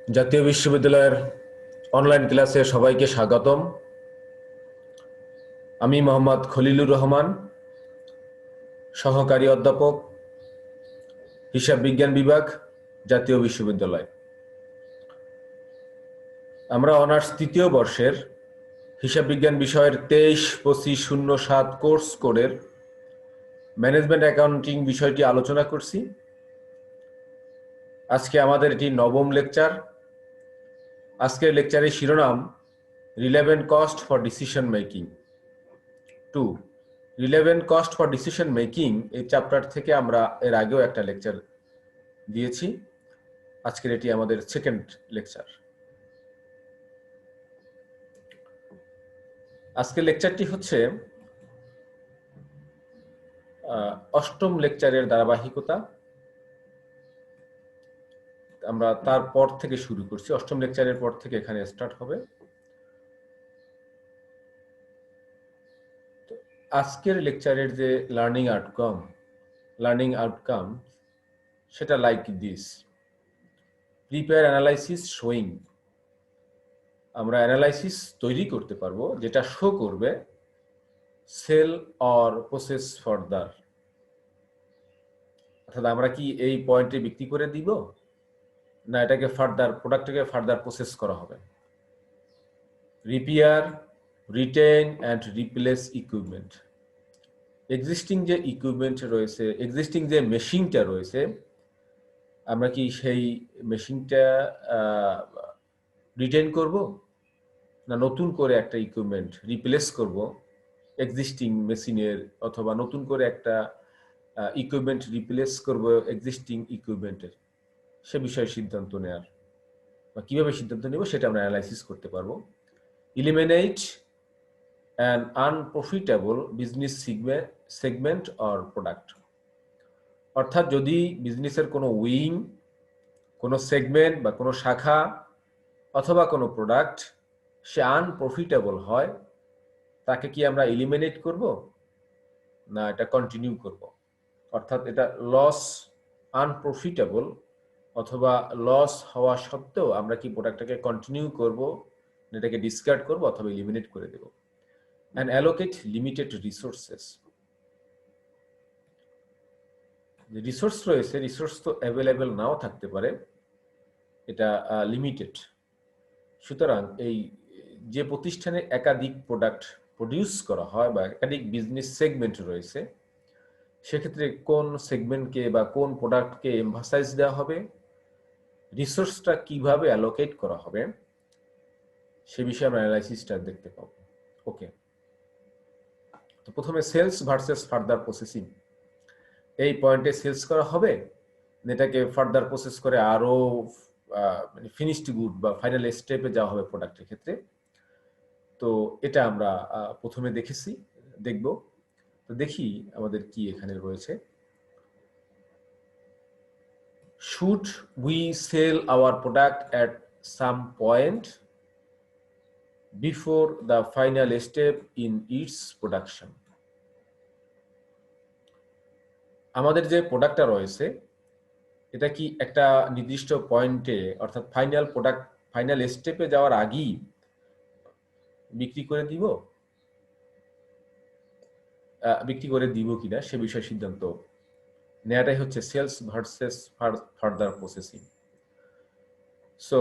জাতীয় বিশ্ববিদ্যালয়ের অনলাইন ক্লাসে সবাইকে স্বাগতম। আমি মোহাম্মদ খলিলুর রহমান, সহকারী অধ্যাপক, হিসাব বিজ্ঞান বিভাগ, জাতীয় বিশ্ববিদ্যালয়। আমরা অনার্স তৃতীয় বর্ষের হিসাব বিজ্ঞান বিষয়ের 23-25-07 কোর্স কোডের ম্যানেজমেন্ট অ্যাকাউন্টিং বিষয়টি আলোচনা করছি। আজকে আমাদের এটি নবম লেকচার। আজকের লেকচারের শিরোনাম relevant cost for decision making 2। Relevant cost for decision making এই চ্যাপ্টার থেকে আমরা এর আগেও একটা লেকচার দিয়েছি। আজকের এটি আমাদের সেকেন্ড লেকচার। আজকের লেকচারটি হচ্ছে অষ্টম লেকচারের ধারাবাহিকতা। আমরা তারপর থেকে শুরু করছি, অষ্টম লেকচারের পর থেকে এখানে স্টার্ট হবে। আজকের লেকচারের যে লার্নিং আউটকাম সেটা like this: prepare analysis showing. আমরা অ্যানালাইসিস তৈরি করতে পারবো যেটা শো করবে সেল অর প্রসেস ফার্দার, অর্থাৎ আমরা কি এই পয়েন্টে বিক্রি করে দিব না এটাকে ফার্দার প্রোডাক্টটাকে ফার্দার প্রসেস করা হবে। Repair, retain and replace equipment. Existing যে ইকুইপমেন্ট রয়েছে, এক্সিস্টিং যে মেশিনটা রয়েছে, আমরা কি সেই মেশিনটা রিটেইন করব না নতুন করে একটা ইকুইপমেন্ট রিপ্লেস করব এক্সিস্টিং মেশিনের, অথবা নতুন করে একটা ইকুইপমেন্ট রিপ্লেস করব এক্সিস্টিং ইকুইপমেন্টের, সে বিষয়ে সিদ্ধান্ত নেওয়ার বা কিভাবে সিদ্ধান্ত নেব সেটা আমরা অ্যানালাইসিস করতে পারবো। Eliminate an আনপ্রফিটেবল business segment or product, অর্থাৎ যদি বিজনেসের কোনো উইং, কোনো সেগমেন্ট বা কোনো শাখা অথবা কোনো প্রোডাক্ট সে আনপ্রফিটেবল হয়, তাকে কি আমরা ইলিমিনেট করব না এটা কন্টিনিউ করব। অর্থাৎ এটা লস, আনপ্রফিটেবল অথবা লস হওয়া সত্ত্বেও আমরা কি প্রোডাক্টটাকে কন্টিনিউ করব, এটাকে ডিসকার্ড করব অথবা এলিমিনেট করে দেব। And allocate limited resources. যে রিসোর্স রয়েছে, রিসোর্স তো অ্যাভেলেবেল নাও থাকতে পারে, এটা লিমিটেড। সুতরাং এই যে প্রতিষ্ঠানে একাধিক প্রোডাক্ট প্রডিউস করা হয় বা একাধিক বিজনেস সেগমেন্ট রয়েছে, সেক্ষেত্রে কোন সেগমেন্টকে বা কোন প্রোডাক্টকে এমফাসাইজ দেওয়া হবে, রিসোর্সটা কিভাবে অ্যালোকেট করা হবে, সে বিষয়ে আমরা অ্যানালাইসিসটা দেখতে পাবো। ওকে, তো প্রথমে সেলস ভার্সেস ফার্দার প্রসেসিং। এই পয়েন্টে সেলস করা হবে, এটাকে ফার্দার প্রসেস করে আরো মানে ফিনিশড গুড বা ফাইনাল স্টেপে যাওয়া হবে প্রোডাক্টের ক্ষেত্রে। তো এটা আমরা প্রথমে দেখব। তো দেখি আমাদের কি এখানে রয়েছে। Should we sell our product at some point before the final step in its production? আমাদের যে প্রোডাক্টটা রয়েছে এটা কি একটা নির্দিষ্ট পয়েন্টে, অর্থাৎ ফাইনাল স্টেপে যাওয়ার আগেই বিক্রি করে দিব কিনা সে বিষয়ে সিদ্ধান্ত নেওয়াটাই হচ্ছে sales versus further processing. So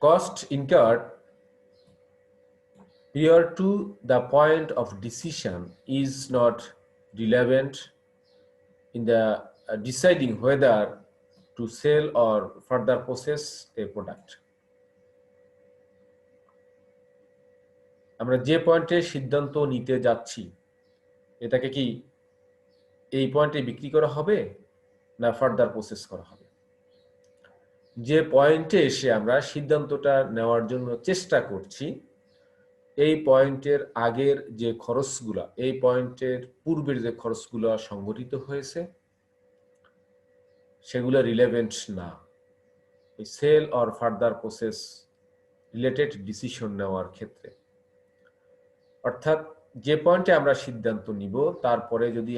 cost incurred prior to the point of decision is not relevant in the deciding whether to sell or further process a product. আমরা যে পয়েন্টে সিদ্ধান্ত নিতে যাচ্ছি এটাকে কি এই পয়েন্টে বিক্রি করা হবে না ফার্দার প্রসেস করা হবে। যে পয়েন্টে এসে আমরা সিদ্ধান্তটা নেওয়ার জন্য চেষ্টা করছি, এই পয়েন্টের আগের যে খরচগুলা, এই পয়েন্টের পূর্বের যে খরচগুলো সংগঠিত হয়েছে সেগুলো রিলেভেন্ট না এই sale or further process related decision নেওয়ার ক্ষেত্রে। অর্থাৎ যে পয়েন্টে আমরা সিদ্ধান্ত নিব তারপরে যদি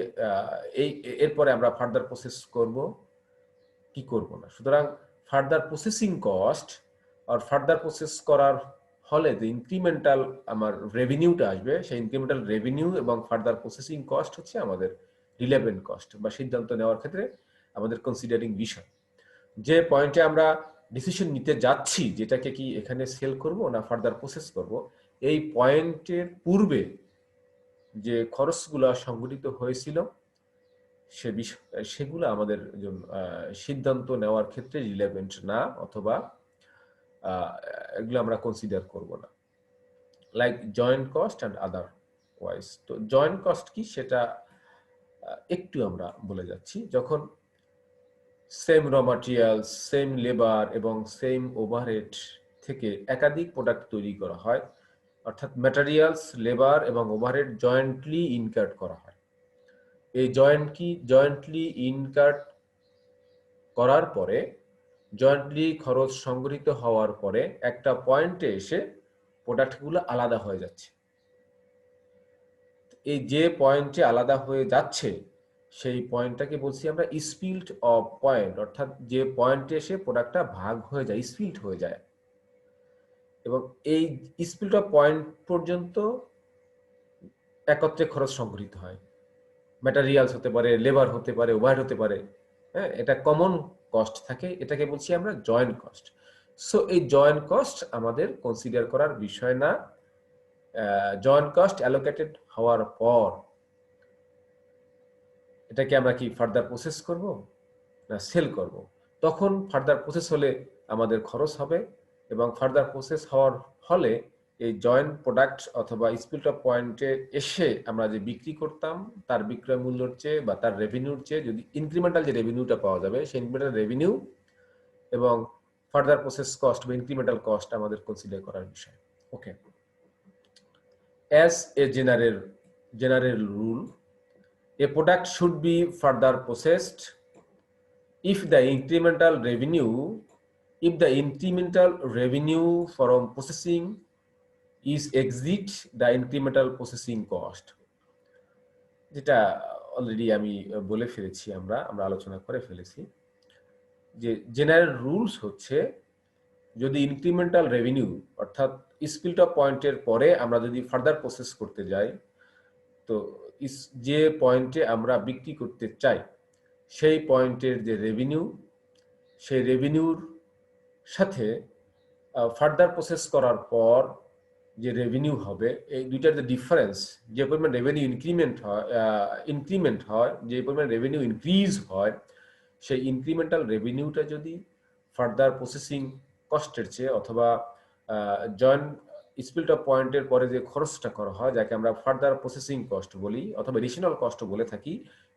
এরপরে আমরা ফার্দার প্রসেস করব, কি করব না। সুতরাং ফার্দার প্রসেসিং কস্ট আর ফার্দার প্রসেস করার ফলে যে ইনক্রিমেন্টাল আমার রেভিনিউটা আসবে, সেই ইনক্রিমেন্টাল রেভিনিউ এবং ফার্দার প্রসেসিং কস্ট হচ্ছে আমাদের রিলেভেন্ট কস্ট বা সিদ্ধান্ত নেওয়ার ক্ষেত্রে আমাদের কনসিডারিং বিষয়। যে পয়েন্টে আমরা ডিসিশন নিতে যাচ্ছি যেটাকে কি এখানে সেল করব না ফার্দার প্রসেস করব, এই পয়েন্টের পূর্বে যে খরচগুলো সংঘটিত হয়েছিল সে বিষয় সেগুলো আমাদের জন্য সিদ্ধান্ত নেওয়ার ক্ষেত্রে রিলেভেন্ট না, অথবা এগুলো আমরা কনসিডার করব না, like joint cost and other wise. তো জয়েন্ট কস্ট কি সেটা একটু আমরা বলে যাচ্ছি। যখন সেম র ম্যাটেরিয়ালস, সেম লেবার এবং সেম ওভারহেড থেকে একাধিক প্রোডাক্ট তৈরি করা হয়, অর্থাৎ ম্যাটেরিয়ালস, লেবার এবং ওভারহেড জয়েন্টলি ইনকার্ড করা হয়। এই জয়েন্টলি ইনকার্ড করার পরে, জয়েন্টলি খরচ সংগৃহীত হওয়ার পরে একটা পয়েন্টে এসে প্রোডাক্টগুলো আলাদা হয়ে যাচ্ছে। এই যে পয়েন্টে আলাদা হয়ে যাচ্ছে সেই পয়েন্টটাকে বলছি আমরা স্পিল্ট অফ পয়েন্ট, অর্থাৎ যে পয়েন্টে এসে প্রোডাক্টটা ভাগ হয়ে যায়, স্পিল্ট হয়ে যায়। এবং এই স্পিল্ট অফ পয়েন্ট পর্যন্ত একত্রে খরচ সংগৃহীত হয়। ম্যাটেরিয়ালস হতে পারে, লেবার হতে পারে, ওভারহেড হতে পারে, হ্যাঁ, এটা কমন কস্ট থাকে, এটাকে বলছি আমরা জয়েন্ট কস্ট। সো এই জয়েন্ট কস্ট আমাদের কনসিডার করার বিষয় না। জয়েন্ট কস্ট অ্যালোকেটেড হওয়ার পর এটাকে আমরা কি ফার্দার প্রসেস করব না সেল করব। তখন ফার্দার প্রসেস হলে আমাদের খরচ হবে, এবং ফার্দার প্রসেস হওয়ার ফলে এই জয়েন্ট প্রোডাক্ট অথবা স্পিল্ট অফ পয়েন্টে এসে আমরা যে বিক্রি করতাম তার বিক্রয় মূল্যের চেয়ে বা তার রেভিনিউর চেয়ে যদি ইনক্রিমেন্টাল যে রেভিনিউটা পাওয়া যাবে সেই ইনক্রিমেন্টাল রেভিনিউ এবং ফার্দার প্রসেস কস্ট বা ইনক্রিমেন্টাল কস্ট আমাদের কনসিডার করার বিষয়। Okay, as a general rule, a product should be further processed if the incremental revenue from processing is exceed the incremental processing cost, যেটা already আমি বলে ফেলেছি, আমরা আলোচনা করে ফেলেছি যে জেনারেল রুলস হচ্ছে যদি ইনক্রিমেন্টাল রেভিনিউ অর্থাৎ স্পিল্ট অফ পয়েন্টের পরে আমরা যদি ফার্দার প্রসেস করতে যাই, তো যে পয়েন্টে আমরা বিক্রি করতে চাই সেই পয়েন্টের যে রেভিনিউ, সেই রেভিনিউর সাথে ফার্দার প্রসেস করার পর যে রেভিনিউ হবে, এই দুইটার যে ডিফারেন্স, যে পরিমাণ রেভিনিউ ইনক্রিমেন্ট হয়, যে পরিমাণ রেভিনিউ ইনক্রিজ হয়, সেই ইনক্রিমেন্টাল রেভিনিউটা যদি ফার্দার প্রসেসিং কস্টের চেয়ে অথবা জয়েন্ট স্পিল্ট অফ পয়েন্টের পরে যে খরচটা করা হয় যাকে আমরা ফার্দার প্রসেসিং কস্ট বলি অথবা এডিশনাল কস্ট বলে থাকি,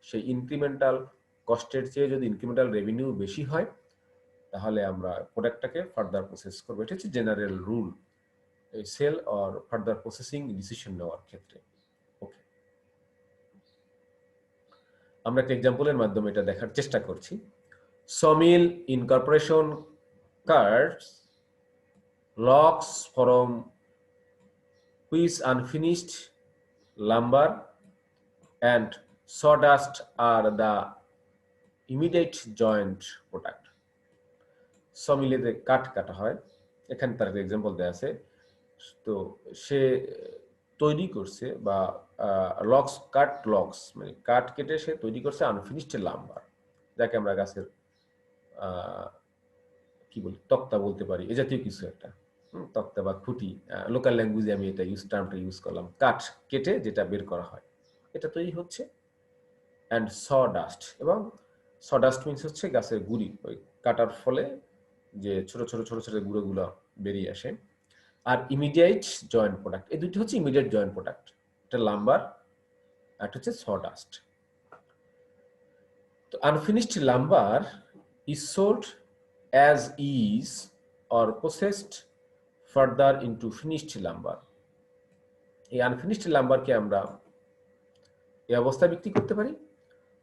সেই ইনক্রিমেন্টাল কস্টের চেয়ে যদি ইনক্রিমেন্টাল রেভিনিউ বেশি হয় তাহলে আমরা প্রোডাক্টটাকে ফার্দার প্রসেস করবো। এটা হচ্ছে জেনারেল রুল এই sale or further processing decision নেওয়ার ক্ষেত্রে। ওকে, আমরা একটা এক্সাম্পলের মাধ্যমে এটা দেখার চেষ্টা করছি। Sawmill incorporation cards logs from which unfinished lumber and sawdust are the immediate joint product. সমিলেতে কাঠ কাটা হয়, এখানে তার এক্সাম্পল দেওয়া আছে। তো সে তৈরি করছে বা লগস মানে কাঠ কেটে সে তৈরি করছে আনফিনিশড লাম্বার, যাকে আমরা গাছের কি বলি তক্তা বলতে পারি, এ জাতীয় কিছু একটা তক্তা বা খুঁটি, লোকাল ল্যাঙ্গুয়েজে আমি এটা টার্মটা ইউজ করলাম, কাঠ কেটে যেটা বের করা হয় এটা তৈরি হচ্ছে। অ্যান্ড সডাস্ট, এবং সডাস্ট মিন্স হচ্ছে গাছের গুঁড়ি, ওই কাটার ফলে যে ছোট ছোট ছোট ছোট গুঁড়োগুলো বেরিয়ে আসে। আর ইমিডিয়েট জয়েন্ট প্রোডাক্ট, এই দুটো হচ্ছে ইমিডিয়েট জয়েন্ট প্রোডাক্ট, এটা লাম্বার আর হচ্ছে সডাস্ট। তো unfinished lumber is sold as is or processed further into finished lumber. এই আনফিনিশড লাম্বারকে আমরা এই অবস্থায় বিক্রি করতে পারি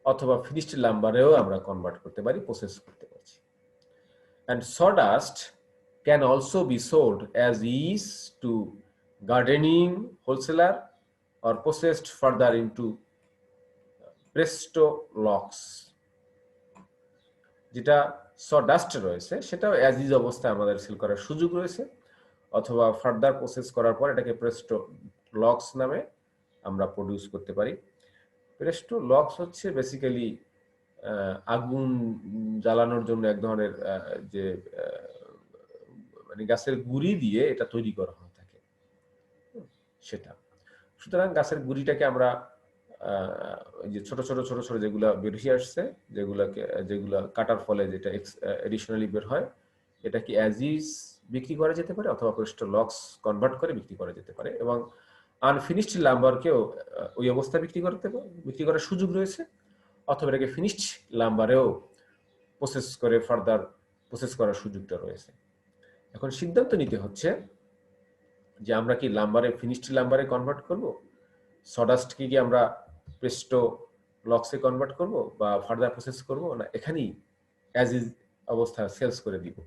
অথবা ফিনিশড লাম্বারেও আমরা কনভার্ট করতে পারি, প্রসেস করতে পারি। and sawdust can also be sold as is to gardening wholesaler or processed further into presto logs. যেটা সডাস্ট রয়েছে সেটাও অ্যাজ ইজ অবস্থায় আমাদের সেল করার সুযোগ রয়েছে, অথবা ফার্দার প্রসেস করার পর এটাকে প্রেস্টো লক্স নামে আমরা প্রডিউস করতে পারি। প্রেস্টো লক্স হচ্ছে বেসিক্যালি আগুন জ্বালানোর জন্য এক ধরনের যে মানে গাছের গুঁড়ি দিয়ে এটা তৈরি করা হয়ে থাকে সেটা। সুতরাং গাছের গুঁড়িটাকে আমরা যে ছোট ছোট ছোট ছোট যেগুলা বেরিয়ে আসছে, যেগুলা কাটার ফলে যেটা এডিশনালি বের হয়, এটা কি অ্যাজ ইজ বিক্রি করা যেতে পারে, অথবা প্রেস্টো লক্স কনভার্ট করে বিক্রি করা যেতে পারে, এবং আনফিনিশড লাম্বারকেও ওই অবস্থায় বিক্রি করার সুযোগ রয়েছে, অথবা এটাকে ফিনিশড লাম্বারেও প্রসেস করে ফার্দার প্রসেস করার সুযোগটা রয়েছে। এখন সিদ্ধান্ত নিতে হচ্ছে যে আমরা কি ফিনিশড লাম্বারে কনভার্ট করব, সডাস্টকে কি আমরা প্রেস্টো লক্সে কনভার্ট করব, বা ফার্দার প্রসেস করব, না এখানেই অ্যাজ ইজ অবস্থা সেলস করে দিব।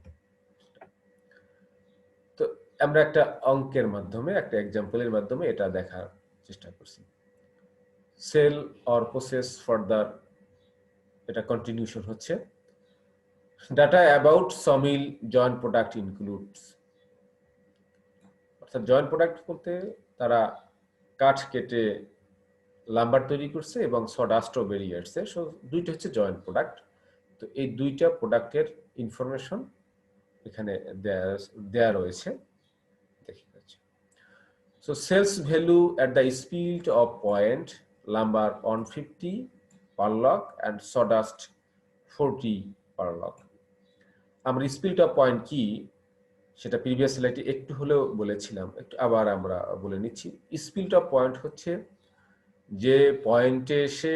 তো আমরা একটা অঙ্কের মাধ্যমে, একটা এক্সাম্পলের মাধ্যমে এটা দেখার চেষ্টা করছি। সেল অর প্রসেস ফার্দার, এটা কন্টিনিউশন হচ্ছে। Data about sawmill joint product includes, অর্থাৎ জয়েন্ট প্রোডাক্ট বলতে তারা কাঠ কেটে লাম্বার তৈরি করছে এবং সডাস্টও বেরিয়ে আসছে, সো দুইটা হচ্ছে জয়েন্ট প্রোডাক্ট। তো এই দুইটা প্রোডাক্টের ইনফরমেশন এখানে দেয়া রয়েছে, দেখি পাচ্ছি। So sales value at the split off point, lumber 150 per log and sawdust 40 per log. আমরা স্পিল্ড অফ পয়েন্ট কি সেটা প্রিভিয়াস স্লাইডে একটু হলেও বলেছিলাম, একটু আবার আমরা বলে নিচ্ছি। স্পিল্ড অফ পয়েন্ট হচ্ছে যে পয়েন্টে এসে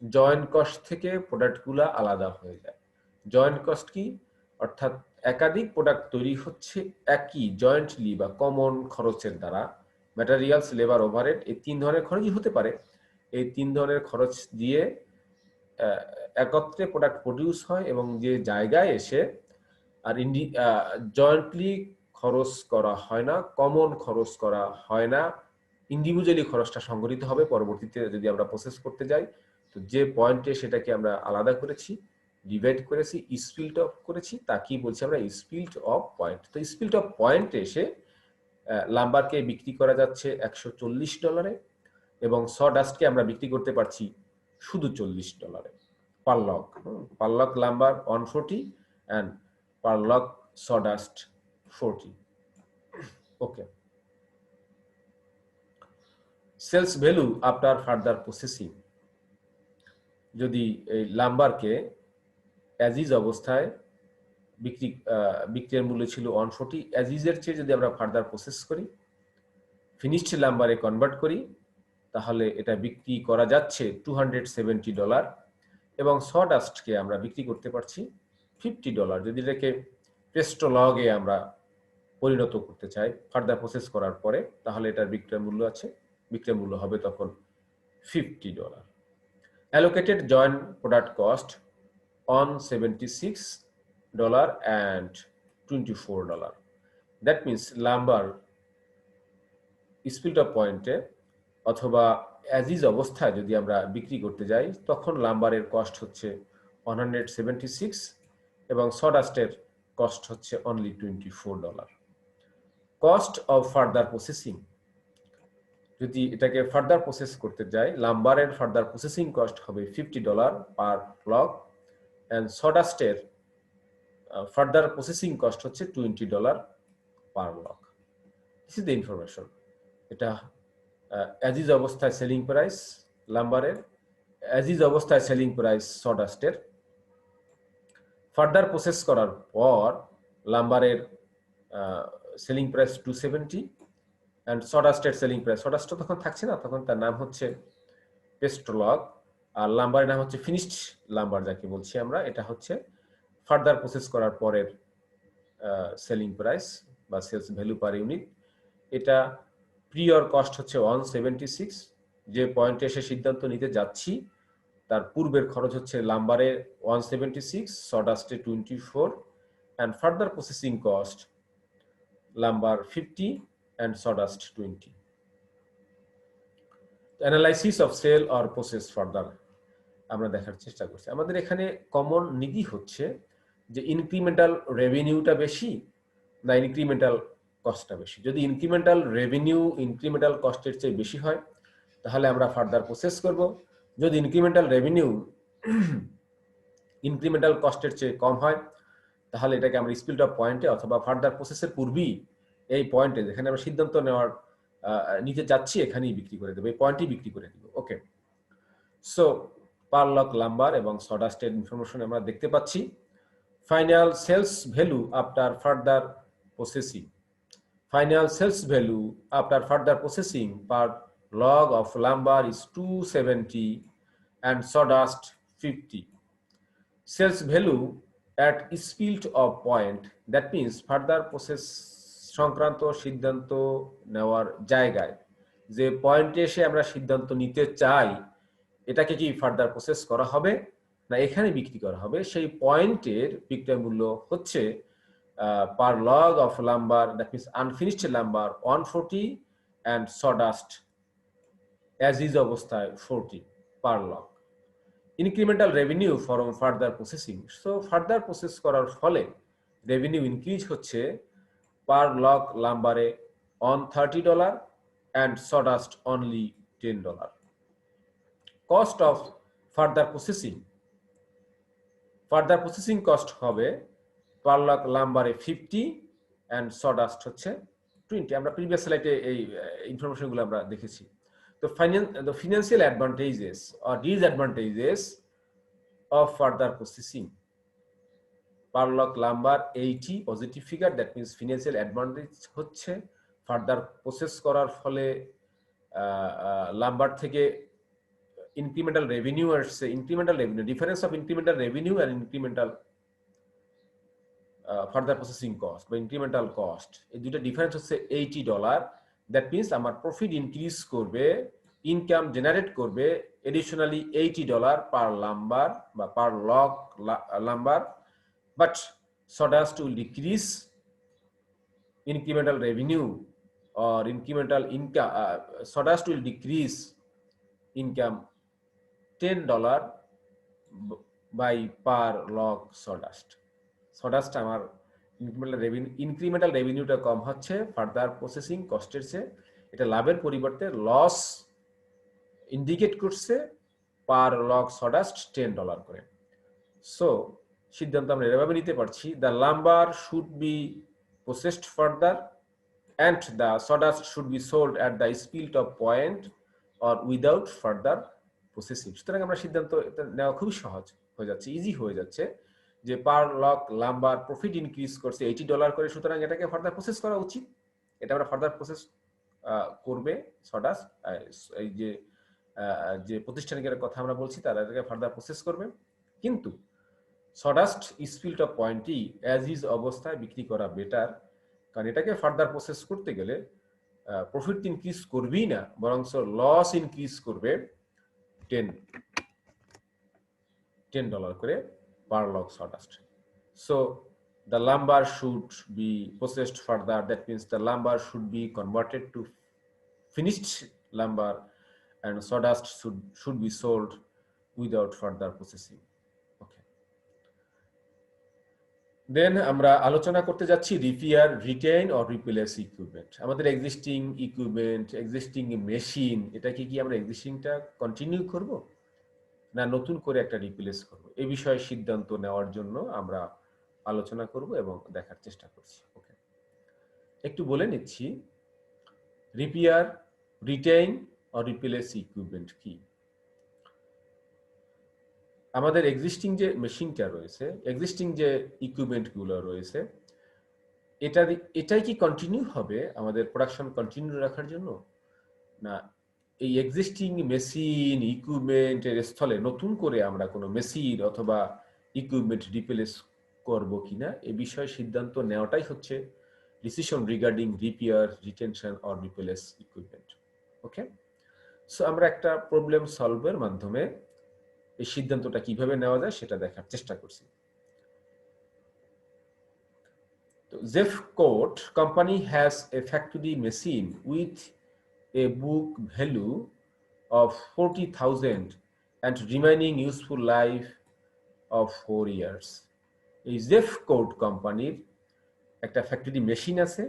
জয়েন্ট কস্ট থেকে প্রোডাক্টগুলো আলাদা হয়ে যায়। জয়েন্ট কস্ট কি, অর্থাৎ একাধিক প্রোডাক্ট তৈরি হচ্ছে একই জয়েন্টলি বা কমন খরচের দ্বারা। ম্যাটেরিয়ালস, লেবার, ওভারহেড, এই তিন ধরনের খরচই হতে পারে। এই তিন ধরনের খরচ দিয়ে একত্রে প্রোডাক্ট প্রডিউস হয়, এবং যে জায়গায় এসে আর জয়েন্টলি খরচ করা হয় না, কমন খরচ করা হয় না, ইন্ডিভিজুয়ালি খরচটা সংগঠিত হবে পরবর্তীতে যদি আমরা প্রসেস করতে যাই। তো যে পয়েন্টে সেটাকে আমরা আলাদা করেছি, ডিভাইড করেছি, স্পিল্ট অফ করেছি, তাকেই বলছি আমরা স্পিল্ট অফ পয়েন্ট। তো স্পিল্ট অফ পয়েন্টে এসে লাম্বারকে বিক্রি করা যাচ্ছে $140, এবং সডাস্টকে আমরা বিক্রি করতে পারছি শুধু $40 per log. Per log lumber 140 and per log sawdust 40. Okay. Sales value after further processing, যদি এই লাম্বারকে অ্যাজ ইজ অবস্থায় বিক্রির মূল্য ছিল 140, অ্যাজ ইজের চেয়ে যদি আমরা ফার্দার প্রসেস করি, ফিনিশড লাম্বারে কনভার্ট করি, তাহলে এটা বিক্রি করা যাচ্ছে $270, এবং সডাস্টকে আমরা বিক্রি করতে পারছি $50। যদি এটাকে প্রেস্টো লগে আমরা পরিণত করতে চাই ফার্দার প্রসেস করার পরে, তাহলে এটার বিক্রয় মূল্য হবে তখন $50। Allocated joint product cost $176 and $24. That means lumber spelled of পয়েন্টে অথবা অ্যাজ ইজ অবস্থায় যদি আমরা বিক্রি করতে যাই, তখন লাম্বারের কস্ট হচ্ছে 176 এবং সডাস্টের কস্ট হচ্ছে only $24। Cost of further processing, যদি এটাকে ফার্দার প্রসেস করতে যাই, লাম্বারের ফার্দার প্রসেসিং কস্ট হবে $50 পার লক, অ্যান্ড সডাস্টের ফার্দার প্রসেসিং কস্ট হচ্ছে $20 per log. This is the information. এটা অ্যাজ ইজ অবস্থায় সেলিং প্রাইস লাম্বারের, অ্যাজ ইজ অবস্থায় সেলিং প্রাইস সডাস্টের। ফার্দার প্রসেস করার পর লাম্বারের সেলিং প্রাইস 270 অ্যান্ড সডাস্টের সেলিং প্রাইস, সডাস্ট তখন থাকছে না, তখন তার নাম হচ্ছে প্রেস্টো লগ, আর লাম্বারের নাম হচ্ছে ফিনিশড লাম্বার যাকে বলছি আমরা। এটা হচ্ছে ফার্দার প্রসেস করার পরের সেলিং প্রাইস বা সেলস ভ্যালু পার ইউনিট। এটা প্রিয়র কস্ট হচ্ছে 176, যে পয়েন্টে এসে সিদ্ধান্ত নিতে যাচ্ছি তার পূর্বের খরচ হচ্ছে লাম্বারে 176, সডাস্টে 24, and further processing cost lumber 50 and sawdust 20. Analysis of sale or process further. আমরা দেখার চেষ্টা করছি। আমাদের এখানে কমন নীতি হচ্ছে যে ইনক্রিমেন্টাল রেভিনিউটা বেশি না ইনক্রিমেন্টাল কস্টটা বেশি। যদি ইনক্রিমেন্টাল রেভিনিউ ইনক্রিমেন্টাল কস্টের চেয়ে বেশি হয় তাহলে আমরা ফার্দার প্রসেস করব। যদি ইনক্রিমেন্টাল রেভিনিউ ইনক্রিমেন্টাল কস্টের চেয়ে কম হয় তাহলে এটাকে আমরা স্পিল্ড অফ পয়েন্টে অথবা ফার্দার প্রসেসের পূর্বেই এই পয়েন্টে যেখানে আমরা সিদ্ধান্ত নিতে যাচ্ছি এখানেই বিক্রি করে দেবো, এই পয়েন্টেই বিক্রি করে দেবো। ওকে, সো পারলক লাম্বার এবং সডাস্টের ইনফরমেশন আমরা দেখতে পাচ্ছি। Final sales value after further processing, final sales value after further processing per log of lumber is 270 and sawdust 50. Sales value at split of point, that means further process সংক্রান্ত সিদ্ধান্ত নেওয়ার জায়গায় যে পয়েন্টে এসে আমরা সিদ্ধান্ত নিতে চাই এটাকে কি ফার্দার প্রসেস করা হবে না এখানে বিক্রি করা হবে, সেই পয়েন্টের বিক্রয় মূল্য হচ্ছে per log of lumber, that means unfinished lumber 140 and sawdust as is অবস্থায় 40 per log. Incremental revenue from further processing, so further process করার ফলে রেভিনিউ ইনক্রিজ হচ্ছে পার লগ লাম্বারে on $30 and sawdust only $10. Cost of further processing, further processing cost হবে per log লাম্বারে 50 and sawdust হচ্ছে 20। আমরা previous স্লাইডে এই ইনফরমেশনগুলো আমরা দেখেছি। The financial advantages or disadvantages of further processing. Per log lumber 80 positive figure, that means financial advantage হচ্ছে ফার্দার প্রসেস করার ফলে লাম্বার থেকে ইনক্রিমেন্টাল রেভিনিউ আসছে। Incremental revenue, difference of incremental revenue আর ইনক্রিমেন্টাল ফার্দার প্রসেসিং কস্ট বা incremental cost, এই দুইটা difference হচ্ছে $80। দ্যাট মিনস আমার প্রফিট ইনক্রিজ করবে, ইনকাম জেনারেট করবে এডিশনালি $80 পার লাম্বার বা per log lumber, but sawdust will decrease incremental revenue or incremental income, sawdust will decrease income $10 by per log sawdust. sawdust আমার incremental রেভিনিউটা কম হচ্ছে further processing কস্টের চেয়ে, এটা লাভের পরিবর্তে loss indicate করছে পার log sawdust $10 করে। So সিদ্ধান্ত আমরা এভাবে নিতে পারছি, the lumber should be processed further and the sawdust should be sold at the spilt of point or without further processing. সুতরাং আমরা সিদ্ধান্ত নেওয়া খুবই সহজ হয়ে যাচ্ছে, ইজি হয়ে যাচ্ছে যে পার লগ লাম্বার প্রফিট ইনক্রিজ করছে $80 করে, সুতরাং এটাকে ফার্দার প্রসেস করা উচিত। এটা আমরা ফার্দার প্রসেস করবে sawdust, এই যে প্রতিষ্ঠানের কথা আমরা বলছি তারা এটাকে ফার্দার প্রসেস করবে, কিন্তু sawdust স্পিল্ট অফ পয়েন্টই অ্যাজ ইজ অবস্থায় বিক্রি করা বেটার, কারণ এটাকে ফার্দার প্রসেস করতে গেলে প্রফিট ইনক্রিজ করবেই না, বরং লস ইনক্রিজ করবে $10 করে per log sawdust. So the lumber should be processed further, that means the lumber should be converted to finished lumber and sawdust should be sold without further processing. Okay, then আমরা আলোচনা করতে যাচ্ছি repair, retain or replace equipment. আমাদের existing equipment, existing machine, এটাকে কি আমরা এক্সিস্টিংটা continue করব না নতুন করে একটা রিপ্লেস করব, এই বিষয়ে সিদ্ধান্ত নেওয়ার জন্য আমরা আলোচনা করব এবং দেখার চেষ্টা করছি। ওকে, একটু বলে নিচ্ছি repair, retain or replace equipment কি। আমাদের এক্সিস্টিং যে মেশিনটা রয়েছে, এক্সিস্টিং যে ইকুইপমেন্টগুলো রয়েছে, এটাই কি কন্টিনিউ হবে আমাদের প্রোডাকশন কন্টিনিউ রাখার জন্য, না এই এক্সিস্টিং মেশিন ইকুইপমেন্টের স্থলে নতুন করে আমরা কোনো মেশিন অথবা ইকুইপমেন্ট রিপ্লেস করব কিনা, এই বিষয়ে সিদ্ধান্ত নেওয়াটাই হচ্ছে decision regarding repair, retention or replace equipment. Okay, so আমরা একটা প্রবলেম সলভের মাধ্যমে এই সিদ্ধান্তটা কিভাবে নেওয়া যায় সেটা দেখার চেষ্টা করছি। তো Jeffcoat company has a factory machine with a book value of 40,000 and remaining useful life of 4 years. এই জেফ কোড কোম্পানির একটা ফ্যাক্টরি মেশিন আছে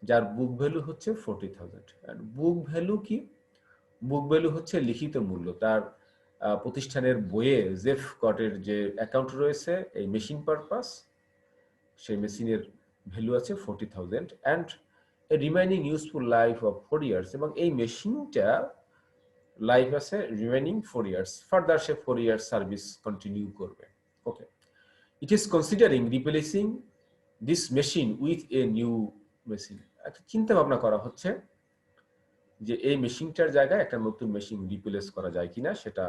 যার বুক ভ্যালু হচ্ছে 40,000। and বুক ভ্যালু কি? বুক ভ্যালু হচ্ছে লিখিত মূল্য। তার প্রতিষ্ঠানের বইয়ে জেফ কটের যে অ্যাকাউন্ট রয়েছে এই মেশিন পারপাস, সেই মেশিনের ভ্যালু আছে 40,000 and a remaining useful life of 4 years, এবং এই মেশিনটা লাইফ আছে রিমেনিং 4 ইয়ার্স, ফার্দার সে 4 ইয়ার্স সার্ভিস কন্টিনিউ করবে। Okay, it is considering replacing this machine with a new machine. একটা চিন্তা ভাবনা করা হচ্ছে যে এই মেশিনটার জায়গায় একটা নতুন মেশিন রিপ্লেস করা যায় কিনা, সেটা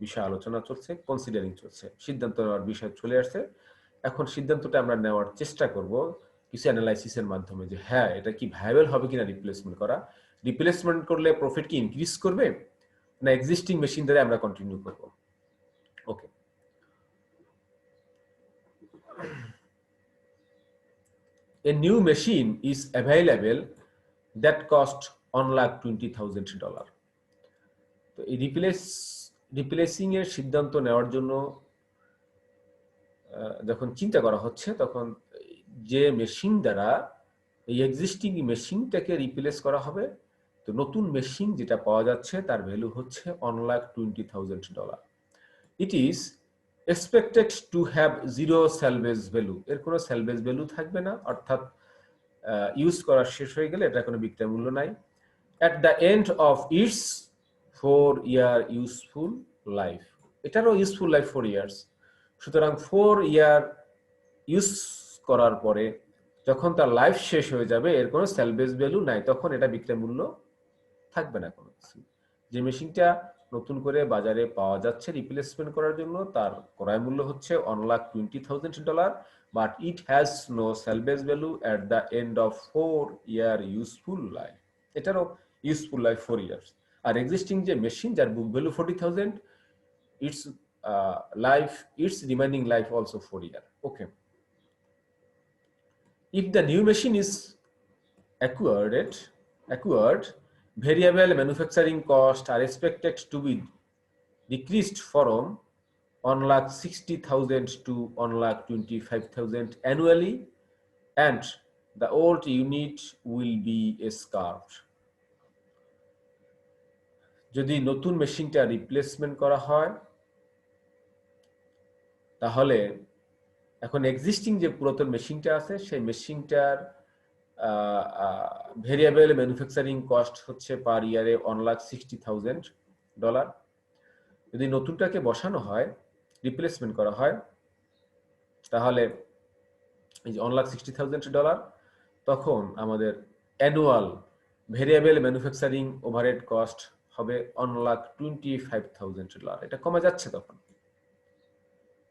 বিষয়ে আলোচনা চলছে, কনসিডারিং চলছে, সিদ্ধান্ত নেওয়ার বিষয় চলে আসছে। এখন সিদ্ধান্তটা আমরা নেওয়ার চেষ্টা করব কিছু অ্যানালাইসিসের মাধ্যমে যে হ্যাঁ এটা কি ভায়াবল হবে কিনা রিপ্লেসমেন্ট করা, রিপ্লেসমেন্ট করলে প্রফিট কি ইনক্রিজ করবে না এক্সিস্টিং মেশিন দ্বারা আমরা কন্টিনিউ করব। ওকে, a new machine is available that cost $1,20,000. তো এই রিপ্লেসিং এর সিদ্ধান্ত নেওয়ার জন্য যখন চিন্তা করা হচ্ছে তখন যে মেশিন দ্বারা এই এক্সিস্টিং মেশিনটাকে রিপ্লেস করা হবে, তো নতুন মেশিন যেটা পাওয়া যাচ্ছে তার ভ্যালু হচ্ছে $1,20,000। It is expected to have zero salvage value, এর কোনো স্যালভেজ ভ্যালু থাকবে না, অর্থাৎ ইউজ করা শেষ হয়ে গেলে এটা কোনো বিক্রয় মূল্য নাই। At the end of its 4 year useful life, এটারও ইউজফুল লাইফ 4 ইয়ার্স। সুতরাং 4 ইয়ার ইউজ করার পরে যখন তার লাইফ শেষ হয়ে যাবে এর কোনো সেলভেজ ভ্যালু নাই, তখন এটা বিক্রয় মূল্য থাকবে না কোনো কিছু। যে মেশিনটা নতুন করে বাজারে পাওয়া যাচ্ছে রিপ্লেসমেন্ট করার জন্য তার ক্রয় মূল্য হচ্ছে $1,20,000, but it has no salvage value at the end of 4 year useful life, এটারও ইউজফুল লাইফ 4 ইয়ার্স। আর এক্সিস্টিং যে মেশিন যার book value 40,000, its life, its remaining life also 4 year. Okay, if the new machine is acquired, variable manufacturing costs are expected to be decreased from $1,60,000 to $1,25,000 annually, and the old unit will be scrapped. যদি নতুন মেশিনটা replacement করা হয় তাহলে এখন existing যে পুরাতন মেশিনটা আছে সেই মেশিনটার ভেরিয়েবল ম্যানুফ্যাকচারিং কস্ট হচ্ছে পার ইয়ারে $1,60,000। যদি নতুনটাকে বসানো হয়, রিপ্লেসমেন্ট করা হয়, তাহলে এই যে $1,60,000, তখন আমাদের annual variable manufacturing overhead cost হবে $1,25,000। এটা কমে যাচ্ছে তখন,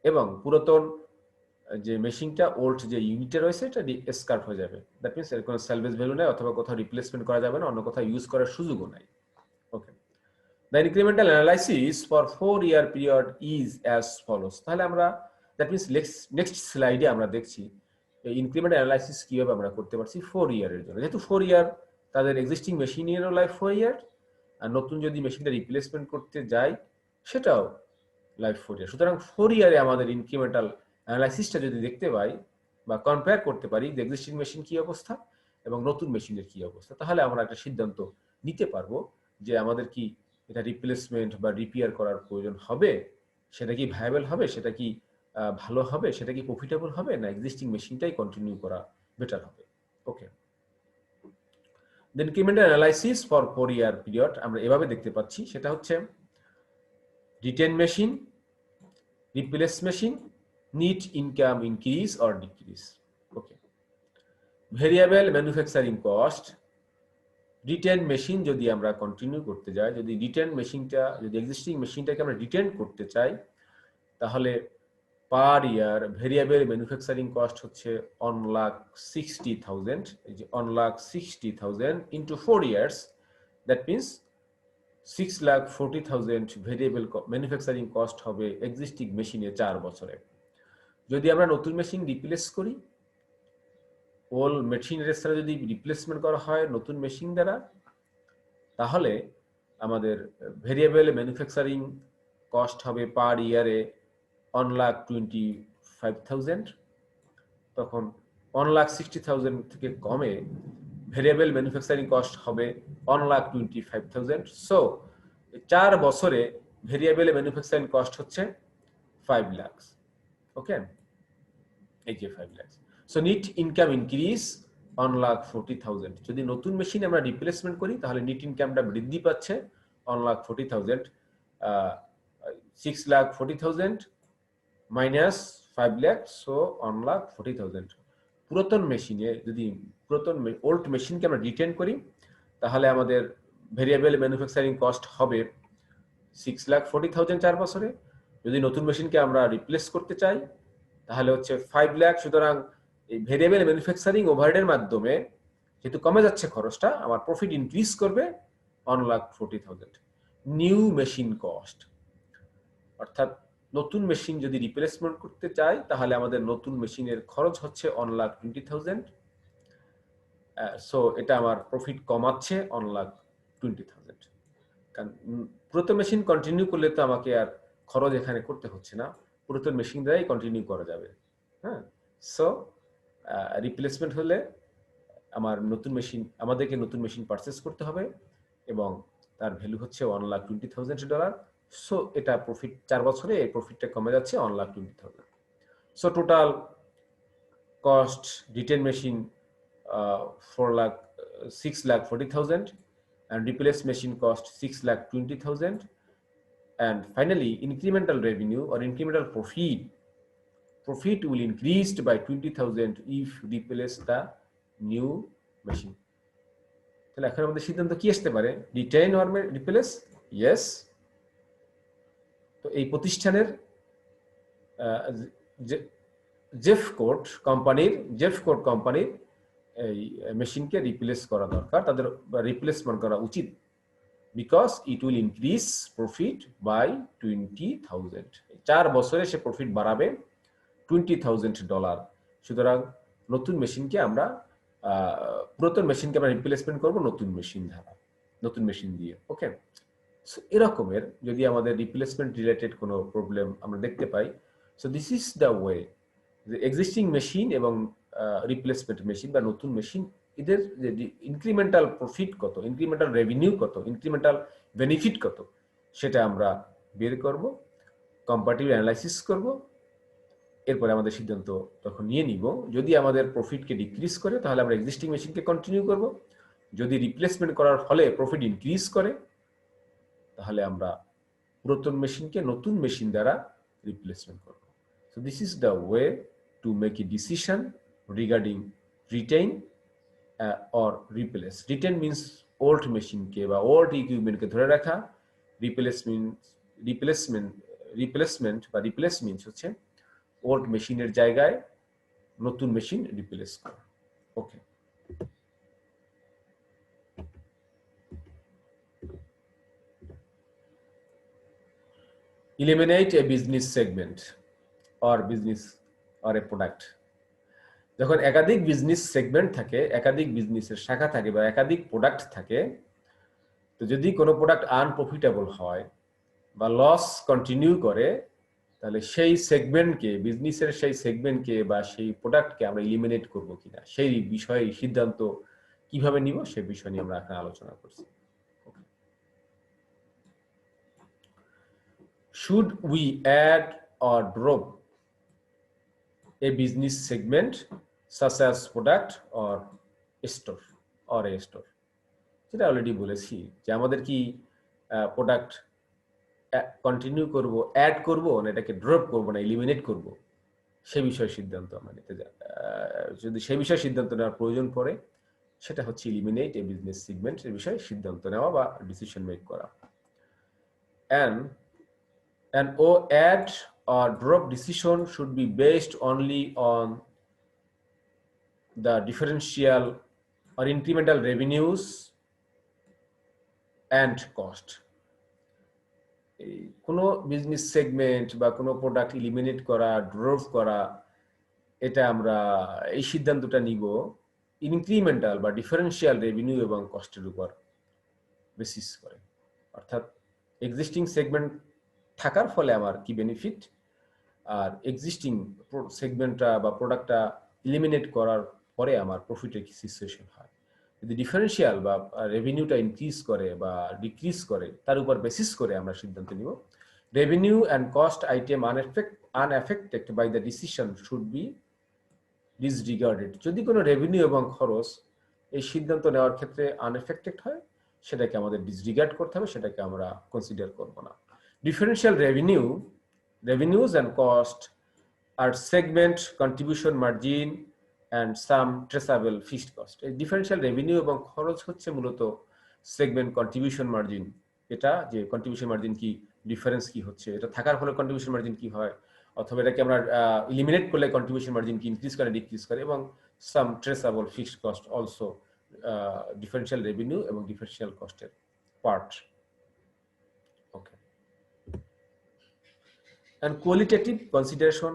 এবং পুরাতন যে মেশিনটা ওল্ড যে ইউনিটে রয়েছে এটা স্ক্র্যাপ হয়ে যাবে। দ্যাট মিন্স এর কোনো সেলভেজ ভ্যালু নাই, অথবা কোথাও রিপ্লেসমেন্ট করা যাবে না, অন্য কোথাও ইউজ করার সুযোগও নাই। Okay, the incremental analysis for 4 year period is as follows. তাহলে আমরা দ্যাট মিন্স নেক্সট স্লাইডে আমরা দেখছি এই ইনক্রিমেন্টাল অ্যানালাইসিস কিভাবে আমরা করতে পারছি 4 ইয়ারের জন্য। যেহেতু 4 ইয়ার তাদের এক্সিস্টিং মেশিনেরও লাইফ 4 ইয়ার, আর নতুন যদি মেশিনটা রিপ্লেসমেন্ট করতে যায় সেটাও লাইফ 4 ইয়ার। সুতরাং 4 ইয়ারে আমাদের ইনক্রিমেন্টাল অ্যানালাইসিসটা যদি দেখতে পাই বা কম্পেয়ার করতে পারি যে এক্সিস্টিং মেশিন কি অবস্থা এবং নতুন মেশিনের কি অবস্থা, তাহলে আমরা একটা সিদ্ধান্ত নিতে পারবো যে আমাদের কি এটা রিপ্লেসমেন্ট বা রিপেয়ার করার প্রয়োজন হবে, সেটা কি ভায়াবল হবে, সেটা কি ভালো হবে, সেটা কি প্রফিটেবল হবে, না এক্সিস্টিং মেশিনটাই কন্টিনিউ করা বেটার হবে। Okay, then incremental analysis for 4 year period আমরা এভাবে দেখতে পাচ্ছি, সেটা হচ্ছে retain machine, replace machine, net income increase or decrease. Okay, variable manufacturing cost, retain machine যদি আমরা কন্টিনিউ করতে যাই, যদি রিটেন মেশিনটা, যদি এক্সিস্টিং মেশিনটাকে আমরা রিটেন করতে চাই, তাহলে পার ইয়ার ভেরিয়েবল ম্যানুফ্যাকচারিং কস্ট হচ্ছে $1,60,000। এই যে $1,60,000 into 4 years, that means $6,40,000 variable manufacturing cost হবে এক্সিস্টিং মেশিনে 4 বছরে। যদি আমরা নতুন মেশিন রিপ্লেস করি, ওল্ড মেশিনের সাথে যদি রিপ্লেসমেন্ট করা হয় নতুন মেশিন দ্বারা, তাহলে আমাদের ভেরিয়েবল ম্যানুফ্যাকচারিং কস্ট হবে পার ইয়ারে 1,25,000, তখন 1,60,000 থেকে কমে ভেরিয়েবল ম্যানুফ্যাকচারিং কস্ট হবে 1,25,000। সো 4 বছরে ভেরিয়েবল ম্যানুফ্যাকচারিং কস্ট হচ্ছে 5 লাখ। ওকে, এই যে 5 lakh. So NEET income increase 1,40,000। যদি নতুন মেশিন আমরা রিপ্লেসমেন্ট করি তাহলে নিট ইনকামটা বৃদ্ধি পাচ্ছে 1,40,000। 6,40,000 মাইনাস 5 লাখ, সো 1,40,000। পুরাতন মেশিনে যদি ওল্ড মেশিনকে আমরা রিটেন করি তাহলে আমাদের ভেরিয়েবল ম্যানুফ্যাকচারিং কস্ট হবে 6,40,000 4 বছরে। যদি নতুন মেশিনকে আমরা রিপ্লেস করতে চাই তাহলে হচ্ছে 5 লাখ। সুতরাং এই ভেরিয়েবল ম্যানুফ্যাকচারিং ওভারহেডের মাধ্যমে যেহেতু কমে যাচ্ছে খরচটা, আমার প্রফিট ইনক্রিজ করবে 1,40,000। নিউ মেশিন কস্ট, অর্থাৎ নতুন মেশিন যদি রিপ্লেসমেন্ট করতে চাই তাহলে আমাদের নতুন মেশিনের খরচ হচ্ছে 1,20,000। সো এটা আমার প্রফিট কমাচ্ছে 1,20,000। কারণ পুরাতন মেশিন কন্টিনিউ করলে তো আমাকে আর খরচ এখানে করতে হচ্ছে না, পুরাতন মেশিন দ্বারাই কন্টিনিউ করা যাবে। হ্যাঁ, সো রিপ্লেসমেন্ট হলে আমাদেরকে নতুন মেশিন পারচেস করতে হবে এবং তার ভ্যালু হচ্ছে $1,20,000। সো এটা প্রফিট 4 বছরে এই প্রফিটটা কমে যাচ্ছে 1,20,000। So total cost retain machine 6,40,000 and replace machine cost 6,20,000, and finally incremental revenue or incremental profit will increased by 20,000 if replace the new machine. তাহলে এখন আমাদের সিদ্ধান্ত কি আসতে পারে? Retain or replace? ইয়েস। তো এই প্রতিষ্ঠানের জেফকোট কোম্পানির এই মেশিনকে রিপ্লেস করা দরকার, তাদের রিপ্লেসমেন্ট করা উচিত, because it will increase profit by 20,000। 4 বছরে সে প্রফিট বাড়াবে $20,000। সুতরাং নতুন মেশিনকে আমরা পুরাতন মেশিনকে আমরা রিপ্লেসমেন্ট করব নতুন মেশিন দিয়ে। ওকে, সো এরকমের যদি আমাদের রিপ্লেসমেন্ট রিলেটেড কোনো প্রবলেম আমরা দেখতে পাই, so this is the way যে এক্সিস্টিং মেশিন এবং রিপ্লেসমেন্ট মেশিন বা নতুন মেশিন, এদের যে ইনক্রিমেন্টাল প্রফিট কত, ইনক্রিমেন্টাল রেভিনিউ কত, ইনক্রিমেন্টাল বেনিফিট কত, সেটা আমরা বের করব, কম্পারেটিভ অ্যানালাইসিস করব। এরপরে আমাদের সিদ্ধান্ত তখন নিয়ে নিব। যদি আমাদের প্রফিটকে ডিক্রিজ করে তাহলে আমরা এক্সিস্টিং মেশিনকে কন্টিনিউ করব, যদি রিপ্লেসমেন্ট করার ফলে প্রফিট ইনক্রিজ করে তাহলে আমরা পুরাতন মেশিনকে নতুন মেশিন দ্বারা রিপ্লেসমেন্ট করব। So this is the way to make a decision regarding retain or replace. Retain means old মেশিনকে বা ওল্ড ইকুইপমেন্টকে ধরে রাখা, রিপ্লেস মিন্স হচ্ছে ওল্ড মেশিনের জায়গায় নতুন মেশিন রিপ্লেস করা। ওকে, eliminate a business segment or a product. যখন একাধিক বিজনেস সেগমেন্ট থাকে, একাধিক বিজনেসের শাখা থাকে বা একাধিক প্রোডাক্ট থাকে, তো যদি কোনো প্রোডাক্ট আনপ্রফিটেবল হয় বা লস কন্টিনিউ করে তাহলে সেই সেগমেন্টকে, বিজনেসের সেই সেগমেন্টকে বা সেই প্রোডাক্টকে আমরা ইলিমিনেট করব কিনা, সেই বিষয়ে সিদ্ধান্ত কিভাবে নিব সেই বিষয় নিয়ে আমরা এখন আলোচনা করছি। Should we add or drop a business segment such as product or a store? যেটা অলরেডি বলেছি যে আমাদের কি প্রোডাক্ট কন্টিনিউ করব, অ্যাড করব, না এটাকে ড্রপ করব, না এলিমিনেট করব, সেই বিষয়ে সিদ্ধান্ত আমরা নিতে যদি সেই বিষয়ে সিদ্ধান্ত নেওয়ার প্রয়োজন পড়ে, সেটা হচ্ছে এলিমিনেট এ বিজনেস সেগমেন্ট এর বিষয়ে সিদ্ধান্ত নেওয়া বা ডিসিশন মেক করা। An add or drop decision should be based only on the differential or incremental revenues and cost. কোনো বিজনেস সেগমেন্ট বা কোনো প্রোডাক্ট ইলিমিনেট করা, ড্রপ করা, এটা আমরা এই সিদ্ধান্তটা নিব ইনক্রিমেন্টাল বা ডিফারেন্সিয়াল রেভিনিউ এবং কস্টের উপর বেসিস করে। অর্থাৎ এক্সিস্টিং সেগমেন্ট থাকার ফলে আমার কি বেনিফিট, আর এক্সিস্টিং সেগমেন্টটা বা প্রোডাক্টটা এলিমিনেট করার পরে আমার প্রফিটের কি সিচুয়েশন হয়। যদি ডিফারেন্সিয়াল বা রেভিনিউটা ইনক্রিজ করে বা ডিক্রিজ করে, তার উপর বেসিস করে আমরা সিদ্ধান্ত নিব। Revenue and cost item unaffected by the decision should be disregarded. যদি কোনো রেভিনিউ এবং খরচ এই সিদ্ধান্ত নেওয়ার ক্ষেত্রে আনএফেক্টেড হয়, সেটাকে আমাদের ডিসরিগার্ড করতে হবে, সেটাকে আমরা কনসিডার করব না। Differential revenues and cost are segment contribution margin and some traceable fixed cost. এই ডিফারেন্সিয়াল রেভিনিউ এবং খরচ হচ্ছে মূলত সেগমেন্ট কন্ট্রিবিউশন মার্জিন। এটা যে কন্ট্রিবিউশন মার্জিন কি, ডিফারেন্স কি হচ্ছে, এটা থাকার ফলে কন্ট্রিবিউশন মার্জিন কি হয়, অথবা এটাকে আমরা এলিমিনেট করলে কন্ট্রিবিউশন মার্জিন কি ইনক্রিজ করে ডিক্রিজ করে, এবং some traceable fixed cost also differential revenue এবং ডিফারেন্সিয়াল কস্টের part. Okay, and qualitative consideration